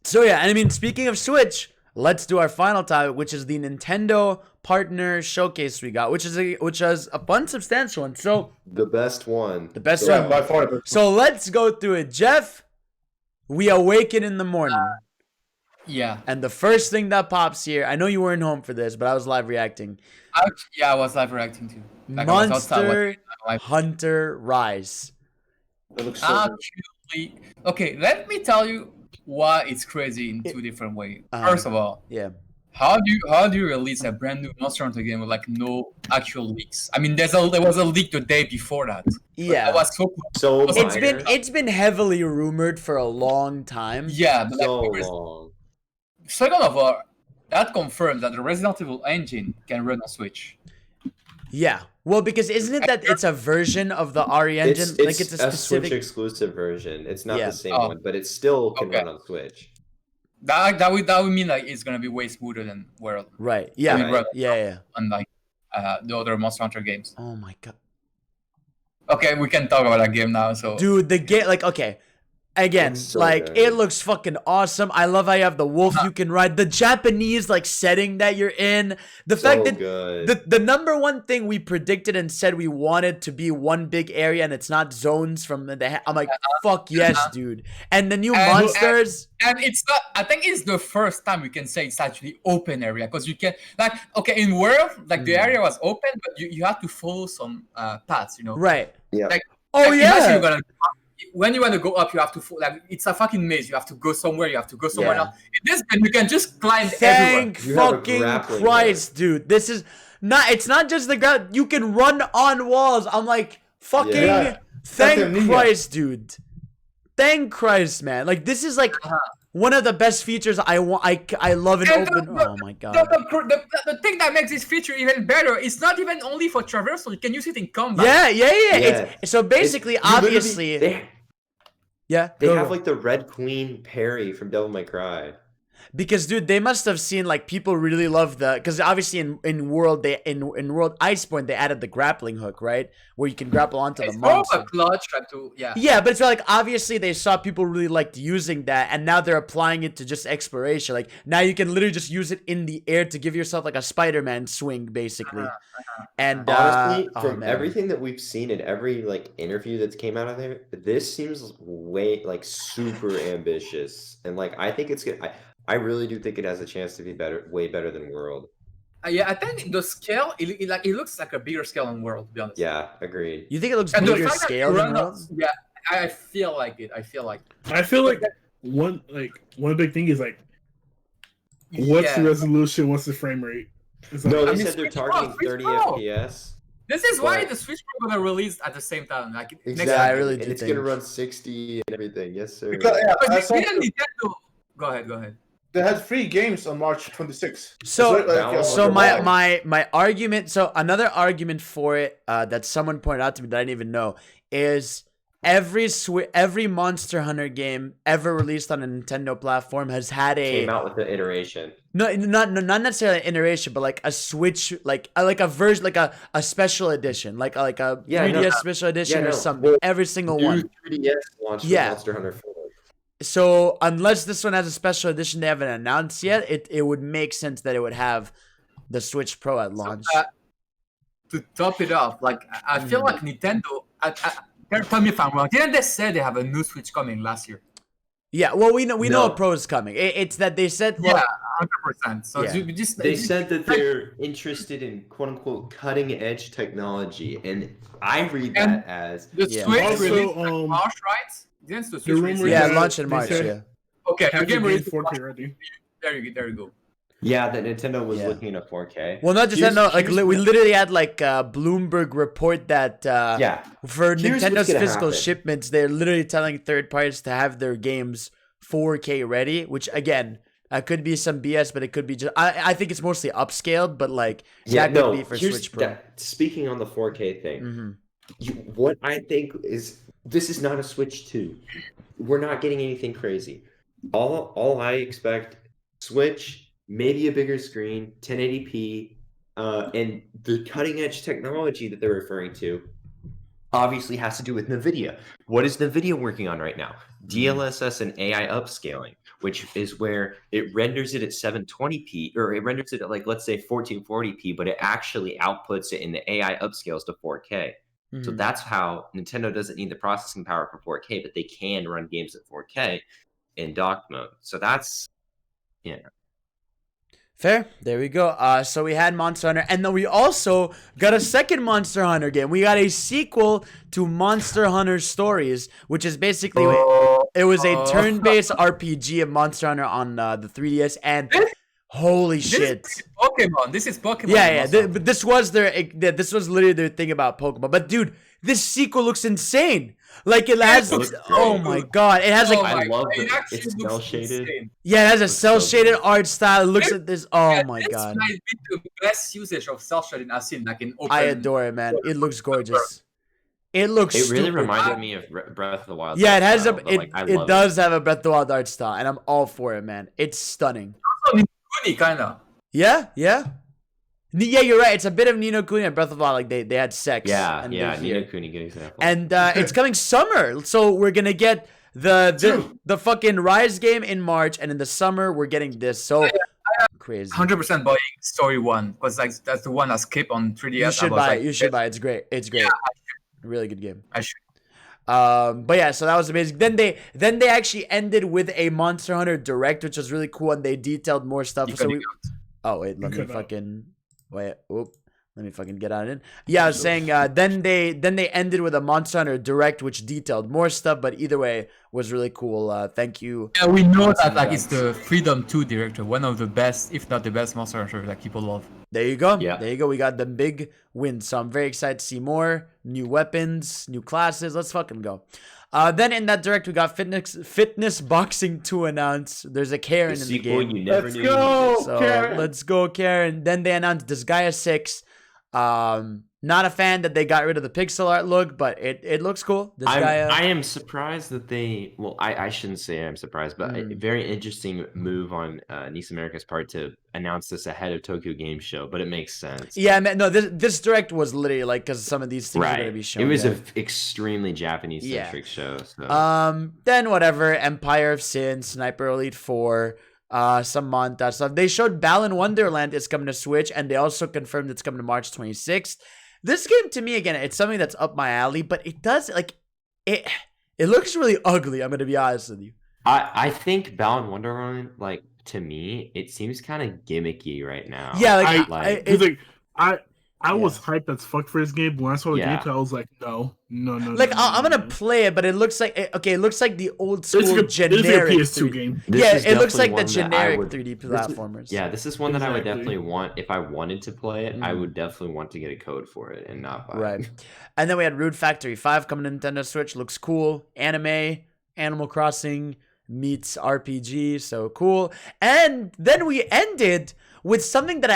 So yeah, and I mean, speaking of Switch, let's do our final topic, which is the Nintendo partner showcase we got, which is a fun, substantial one. So The best one. the best Yeah, one. by far. So let's go through it. Jeff, we awaken in the morning. Yeah. And the first thing that pops here, I know you weren't home for this, but I was live reacting. I was live reacting too. Like, I was outside Monster watching Hunter Rise. That looks so good. Actually, okay, let me tell you why it's crazy in two different ways. First of all, Yeah. how do you release a brand new Monster Hunter game with like no actual leaks? I mean, there was a leak the day before that. Yeah. That was so So It's been heavily rumored for a long time. yeah, but so like, long. second of all, that confirms that the Resident Evil engine can run on Switch. Yeah. Well, because isn't it that it's a version of the RE engine? It's It's a Switch specific. exclusive version. It's not Yeah. the same Oh. one, but it still can Okay. run on Switch. That would mean like it's gonna be way smoother than World Right. Yeah. Right. Yeah. unlike the other Monster Hunter games. Oh my god. Okay, we can talk about that game now. So Dude, the game, like, okay. Again, It's so like, good. it looks fucking awesome. I love how you have the wolf you can ride. The Japanese, like, setting that you're in. The So fact that good. the number one thing we predicted and said we wanted to be one big area and it's not zones from I'm like, fuck yes, dude. And the new And- monsters. and it's not. I think it's the first time we can say it's actually open area because you can like okay in World like the area was open but you have to follow some paths, you know. Right. Yeah. Like, Oh, like, imagine yeah. you're gonna when you want to go up, you have to like it's a fucking maze. You have to go somewhere. You have to go somewhere Yeah. else. In this game, you can just climb Thank You have a fucking grappling Christ, dude. This is not, it's not just the ground. You can run on walls. I'm like, fucking Yeah. thank That's amnesia. Christ, dude. Thank Christ, man. Like, this is like one of the best features I want. I love an And open. Oh my god. The thing that makes this feature even better is not even only for traversal. You can use it in combat. Yeah. Yeah. So basically, You literally- obviously, they yeah. they go, have go. like the Red Queen parry from Devil May Cry. Because dude, they must have seen like people really love the, because obviously in World World Iceborne they added the grappling hook, right, where you can grapple onto It's the more of monster. a clutch try to yeah. Yeah, but it's like obviously they saw people really liked using that, and now they're applying it to just exploration. Like now you can literally just use it in the air to give yourself like a Spider-Man swing, basically. And Honestly, oh, from man. everything that we've seen in every like interview that's came out of there, this seems way like super ambitious, and like I think it's good. I really do think it has a chance to be better, way better than World. Yeah, I think the scale it looks like a bigger scale in World. To be honest. Yeah, agreed. You think it looks And the bigger fact that scale you than run World? yeah, I feel like it. I feel like I feel like one big thing is like, what's the resolution? What's the frame rate? It's like, No, they I mean, said they're Switch Pro, targeting Switch 30 Pro. FPS. This is why But- the Switch Pro gonna release at the same time. Like Exactly. next I really and do it's think- gonna run 60 and everything. Yes, sir. Because, yeah, I But saw didn't Nintendo. Go ahead. they had 3 games on March 26th. So- So Why? my argument, so another argument for it that someone pointed out to me that I didn't even know is every Monster Hunter game ever released on a Nintendo platform has had Came a out with the iteration. not necessarily an iteration, but like a Switch, like a version, like a special edition, like a Yeah, 3DS no. special edition Yeah, or no. something. Well, Every single New one. 3DS launched with Yeah. Monster Hunter 4. So unless this one has a special edition they haven't announced yet, it would make sense that it would have the Switch Pro at launch. To top it off, like I feel like Nintendo. Tell me if I'm wrong. Didn't they say they have a new Switch coming last year? Yeah, well we know No. a Pro is coming. It's that they said well, Yeah, 100%. So Yeah. you just They said that they're interested in quote unquote cutting edge technology, and I read that And as the Yeah. Switch Also, released like March, right? Didn't the Switch rumor release? is yeah, that launch in they March. said- Yeah. Okay, the have the game game released 4K ready. There you go. yeah, that Nintendo was Yeah. looking at 4K. Well, not just Here's- that. No, like here's we what- literally had like a Bloomberg report that Yeah, for Here's what's Nintendo's gonna physical happen. shipments, they're literally telling third parties to have their games 4K ready. Which again, could be some BS, but it could be just. I think it's mostly upscaled, but like yeah. that No, could be for here's Switch Pro. that. Speaking on the 4K thing, hmm what I think is this is not a Switch 2. We're not getting anything crazy. All I expect, Switch, maybe a bigger screen, 1080p, and the cutting edge technology that they're referring to obviously has to do with NVIDIA. What is NVIDIA working on right now? DLSS and AI upscaling, which is where it renders it at 720p, or it renders it at, like, let's say 1440p, but it actually outputs it in the AI upscales to 4K. So that's how Nintendo doesn't need the processing power for 4K, but they can run games at 4K in dock mode. So that's, Fair. There we go. So we had Monster Hunter, and then we also got a second Monster Hunter game. We got a sequel to Monster Hunter Stories, which is basically it was a turn-based RPG of Monster Hunter on the 3DS, and holy shit! This is Pokemon. Yeah. But this was literally their thing about Pokemon. But dude, this sequel looks insane. Like it has, oh my god, it has like I love it. It's cell shaded. Yeah, it has a cell shaded art style. It looks at this. Oh my god, this might be the best usage of cell shading I've seen. Like in open. I adore it, man. It looks gorgeous. It looks. It really reminded me of Breath of the Wild. Yeah, it has it does have a Breath of the Wild art style, and I'm all for it, man. It's stunning. Kind of. Yeah. Yeah, you're right. It's a bit of Ni no Kuni and Breath of the Wild. Like they had sex. Yeah, Ni no Kuni, good example. And it's coming summer, so we're gonna get the fucking Rise game in March, and in the summer we're getting this. So crazy. 100% buying Story 1 because like that's the one I skipped on 3DS. You should buy it. You should buy it. It's great. It's great. Really good game. I should. But yeah, so that was amazing. Then they actually ended with a Monster Hunter Direct, which was really cool, and they detailed more stuff. Let me fucking get on it. Yeah, I was saying then they ended with a Monster Hunter Direct, which detailed more stuff, but either way was really cool. Thank you. Yeah, we know that like it's the Freedom 2 director, one of the best, if not the best Monster Hunter that people love. There you go. Yeah. There you go. We got the big win. So I'm very excited to see more new weapons, new classes. Let's fucking go. Then in that direct, we got Fitness Boxing 2 announced. There's a Karen in the game. Let's go, Karen. Let's go, Karen. Then they announced Disgaea 6. Not a fan that they got rid of the pixel art look, but it looks cool. I am surprised that I shouldn't say I'm surprised, but a very interesting move on Nice America's part to announce this ahead of Tokyo Game Show, but it makes sense. Yeah, man, no, this direct was literally like because some of these things are going to be shown. It was an extremely Japanese-centric show. So. Then whatever, Empire of Sin, Sniper Elite 4, some montage stuff. They showed Balan Wonderland is coming to Switch, and they also confirmed it's coming to March 26th. This game, to me, again, it's something that's up my alley, but it does, like, it looks really ugly, I'm going to be honest with you. I think Balan Wonderland, like, to me, it seems kind of gimmicky right now. Yeah, I was hyped as fuck for this game, but when I saw the gameplay, I was like, no. Like, I'm gonna play it, but it looks like it looks like the old school generic PS2 game. It looks like the generic 3D platformers. This is one that I would definitely want if I wanted to play it. I would definitely want to get a code for it and not buy it. And then we had Rude Factory 5 coming to Nintendo Switch. Looks cool. Anime, Animal Crossing meets RPG, so cool. And then we ended with something that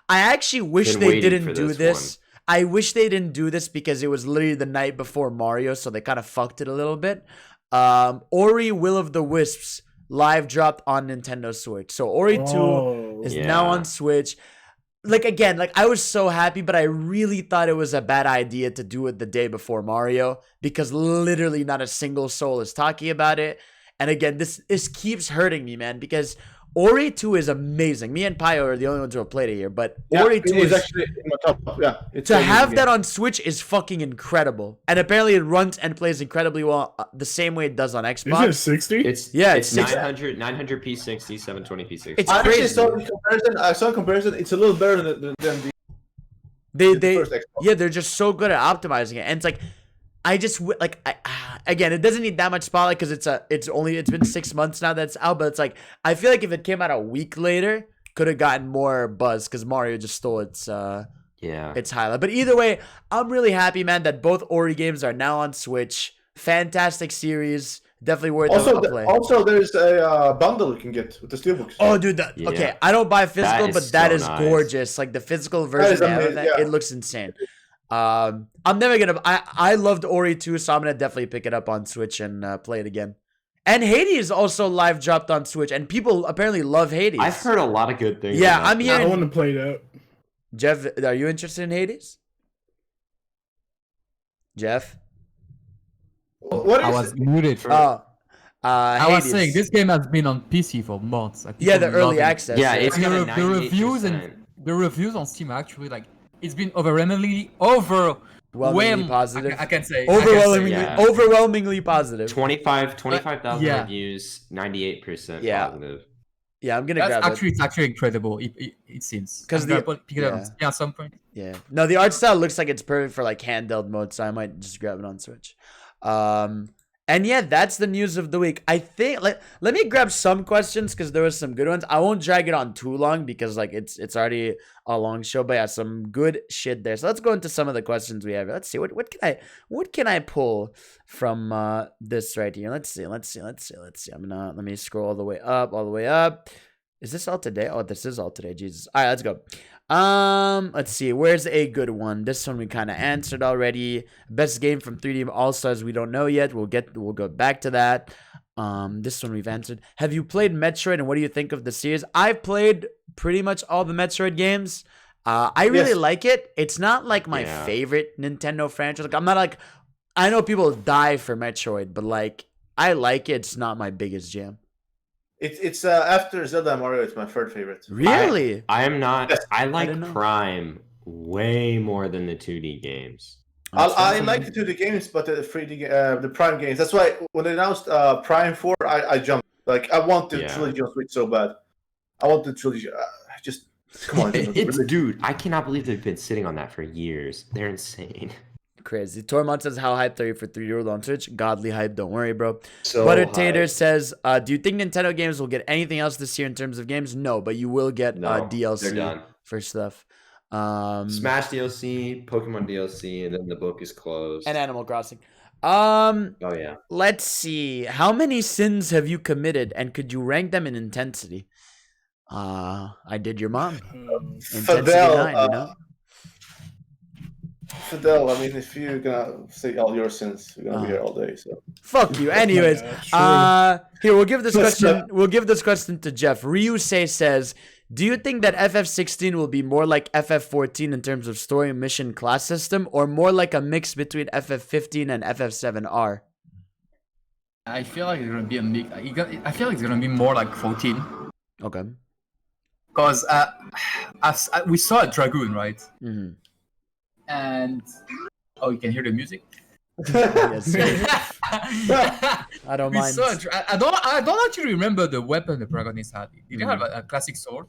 I actually wish they didn't do this. I wish they didn't do this because it was literally the night before Mario, so they kind of fucked it a little bit. Ori Will of the Wisps live dropped on Nintendo Switch. So Ori 2 is now on Switch. Like, again, like I was so happy, but I really thought it was a bad idea to do it the day before Mario because literally not a single soul is talking about it. And again, this keeps hurting me, man, because Ori 2 is amazing. Me and Pio are the only ones who have played it here, but Ori 2 is actually in my top. Yeah, to have that on Switch is fucking incredible, and apparently it runs and plays incredibly well, the same way it does on Xbox. Is it 60? It's 900p 60, 720p 60. It's crazy. I saw a comparison. It's a little better than the first Xbox. Yeah, they're just so good at optimizing it, and it's like. Again, it doesn't need that much spotlight because it's been 6 months now that it's out, but it's like I feel like if it came out a week later, could have gotten more buzz because Mario just stole its highlight. But either way, I'm really happy, man, that both Ori games are now on Switch. Fantastic series, definitely worth a play. Also, there's a bundle you can get with the steelbooks. Oh, dude, okay, I don't buy physical, but that is gorgeous. Like the physical version, it looks insane. I'm never gonna. I loved Ori 2, so I'm gonna definitely pick it up on Switch and play it again. And Hades also live dropped on Switch, and people apparently love Hades. I've heard a lot of good things. Yeah, I'm hearing. I want to play that. Jeff, are you interested in Hades? Jeff? What is I was muted for. I was Hades. saying this game has been on PC for months. Like, Yeah, the people love early it. access. Yeah, it's And got a the reviews 98%. and the reviews on Steam actually like it's been overwhelmingly positive. I can say Overwhelmingly, Yeah. overwhelmingly positive. 25,000 yeah. reviews, 98% Yeah. positive. Yeah, I'm gonna That's grab actually it's actually incredible. It seems 'Cause I'm the- gonna pick it up at some point. it. Yeah. No, the art style looks like it's perfect for like handheld mode, so I might just grab it on Switch. And yeah, that's the news of the week. I think let me grab some questions because there was some good ones. I won't drag it on too long because like it's already a long show, but yeah, some good shit there. So let's go into some of the questions we have. Let's see what can I pull from this right here. Let's see. Let me scroll all the way up. Is this all today? Oh, this is all today. Jesus. All right, let's go. Let's see. Where's a good one? This one we kind of answered already. Best game from 3D All-Stars we don't know yet. We'll go back to that. This one we've answered. Have you played Metroid and what do you think of the series? I've played pretty much all the Metroid games. I really like it. It's not like my favorite Nintendo franchise. Like I'm not like I know people die for Metroid, but like I like it. It's not my biggest jam. It's after Zelda and Mario, it's my third favorite. Really? I am not. Yes. I like didn't know. Prime way more than the 2D games. I like the 2D games, but the 3D, the Prime games. That's why when they announced Prime 4, I jumped. Like I want the trilogy on Switch so bad. I want the trilogy. Just come on, Dude, I cannot believe they've been sitting on that for years. They're insane. Crazy. Tormont says, how hyped are you for 3D World on Switch? Godly hype, don't worry, bro. So Butter hyped. Tater says, do you think Nintendo games will get anything else this year in terms of games? No, but you will get No, they're DLC done. for stuff. Smash DLC, Pokemon DLC, and then the book is closed. And Animal Crossing. Oh yeah. Let's see. How many sins have you committed and could you rank them in intensity? I did your mom. Intensity Fidel, 9, you know? Fidel, I mean, if you're gonna say all your sins, you're gonna be here all day. So Fuck you. Anyways, here we'll give this question. We'll give this question to Jeff. Ryusei says, "Do you think that FF16 will be more like FF14 in terms of story, mission, class system, or more like a mix between FF15 and FF7R?" I feel like it's gonna be a mix. I feel like it's gonna be more like 14. Okay. Because we saw a Dragoon, right? Mm-hmm. And you can hear the music. Yes, sir. I don't mind. I don't actually remember the weapon the protagonist had. Did you have a classic sword?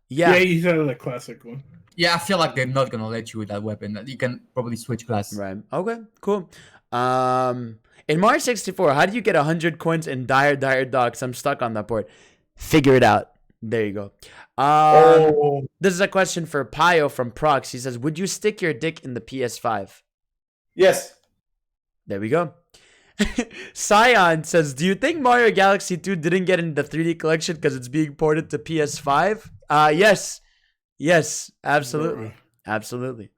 Yeah. Yeah, he's had a classic one. Yeah, I feel like they're not gonna let you with that weapon. You can probably switch class. Right. Okay. Cool. In Mario 64, how do you get 100 coins in Dire Docks? I'm stuck on that port. Figure it out. There you go. This is a question for Pio from Prox. He says, would you stick your dick in the PS5? yes. There we go. Scion says, do you think Mario Galaxy 2 didn't get in the 3D collection because it's being ported to PS5? Yes. Yes, absolutely. Absolutely.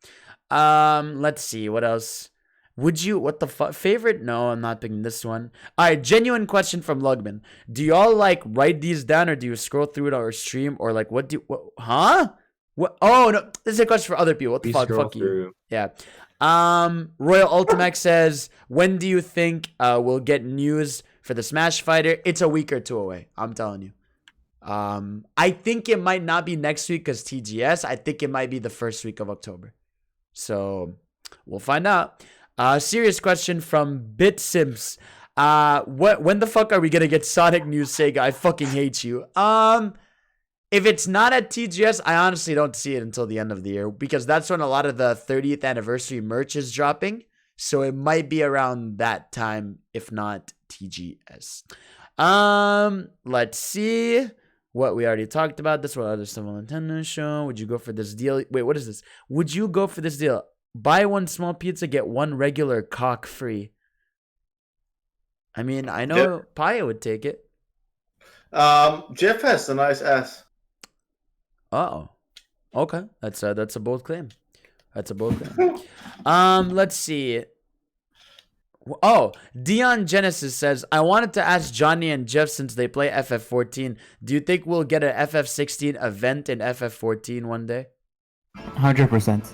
Let's see. What else? Would you, what the fuck? Favorite? No, I'm not picking this one. All right, genuine question from Lugman. Do y'all like write these down or do you scroll through it or stream or like what? Huh? What? Oh, no. This is a question for other people. What the fuck? Fuck you. Yeah. Royal Ultimax says, when do you think we'll get news for the Smash Fighter? It's a week or two away. I'm telling you. I think it might not be next week because TGS. I think it might be the first week of October. So we'll find out. Serious question from BitSims. When the fuck are we gonna get Sonic news, Sega? I fucking hate you. If it's not at TGS, I honestly don't see it until the end of the year because that's when a lot of the 30th anniversary merch is dropping. So it might be around that time, if not TGS. Let's see. What we already talked about. This what other stuff on Nintendo show. Would you go for this deal? Wait, what is this? Would you go for this deal? Buy one small pizza, get one regular cock free. I mean, I know Paya would take it. Jeff has a nice ass. Oh, okay. That's a bold claim. That's a bold claim. Let's see. Oh, Dion Genesis says, I wanted to ask Johnny and Jeff since they play FF14. Do you think we'll get an FF16 event in FF14 one day? 100%.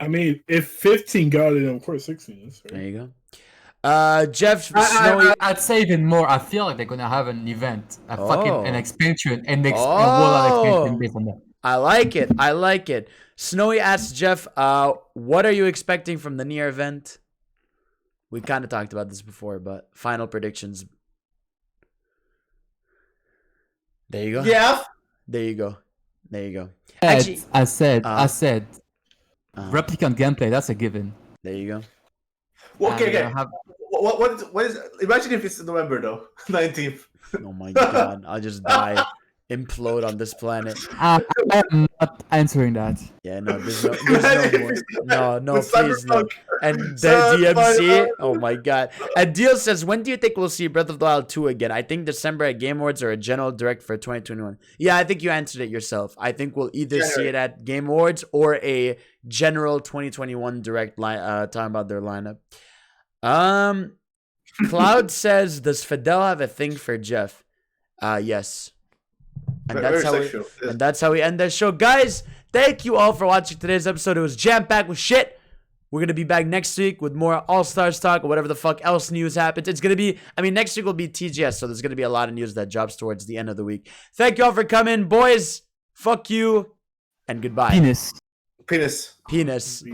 I mean, if 15 got it, of course 16 is. Right? There you go. Jeff Snowy. I'd say even more. I feel like they're gonna have an event, an expansion, and a world expansion based on that. I like it. I like it. Snowy asks Jeff, what are you expecting from the Nier event? We kind of talked about this before, but final predictions. There you go. Yeah. There you go. There you go. Actually, I said, replicant gameplay. That's a given. There you go. Well, okay. What is? Imagine if it's November though, 19th. Oh my god! I'll just die, implode on this planet. I am not answering that. Yeah, no, there's no more. No, please no. And the DMC. Oh my god. And Deal says, when do you think we'll see Breath of the Wild 2 again? I think December at Game Awards or a general direct for 2021. Yeah, I think you answered it yourself. I think we'll either see it at Game Awards or a general 2021 direct talking about their lineup. Cloud says, does Fidel have a thing for Jeff? Yes. And that's how we end the show. Guys, thank you all for watching today's episode. It was jam-packed with shit. We're going to be back next week with more All-Stars talk or whatever the fuck else news happens. It's going to be, next week will be TGS, so there's going to be a lot of news that drops towards the end of the week. Thank you all for coming. Boys, fuck you, and goodbye. Penis. Penis.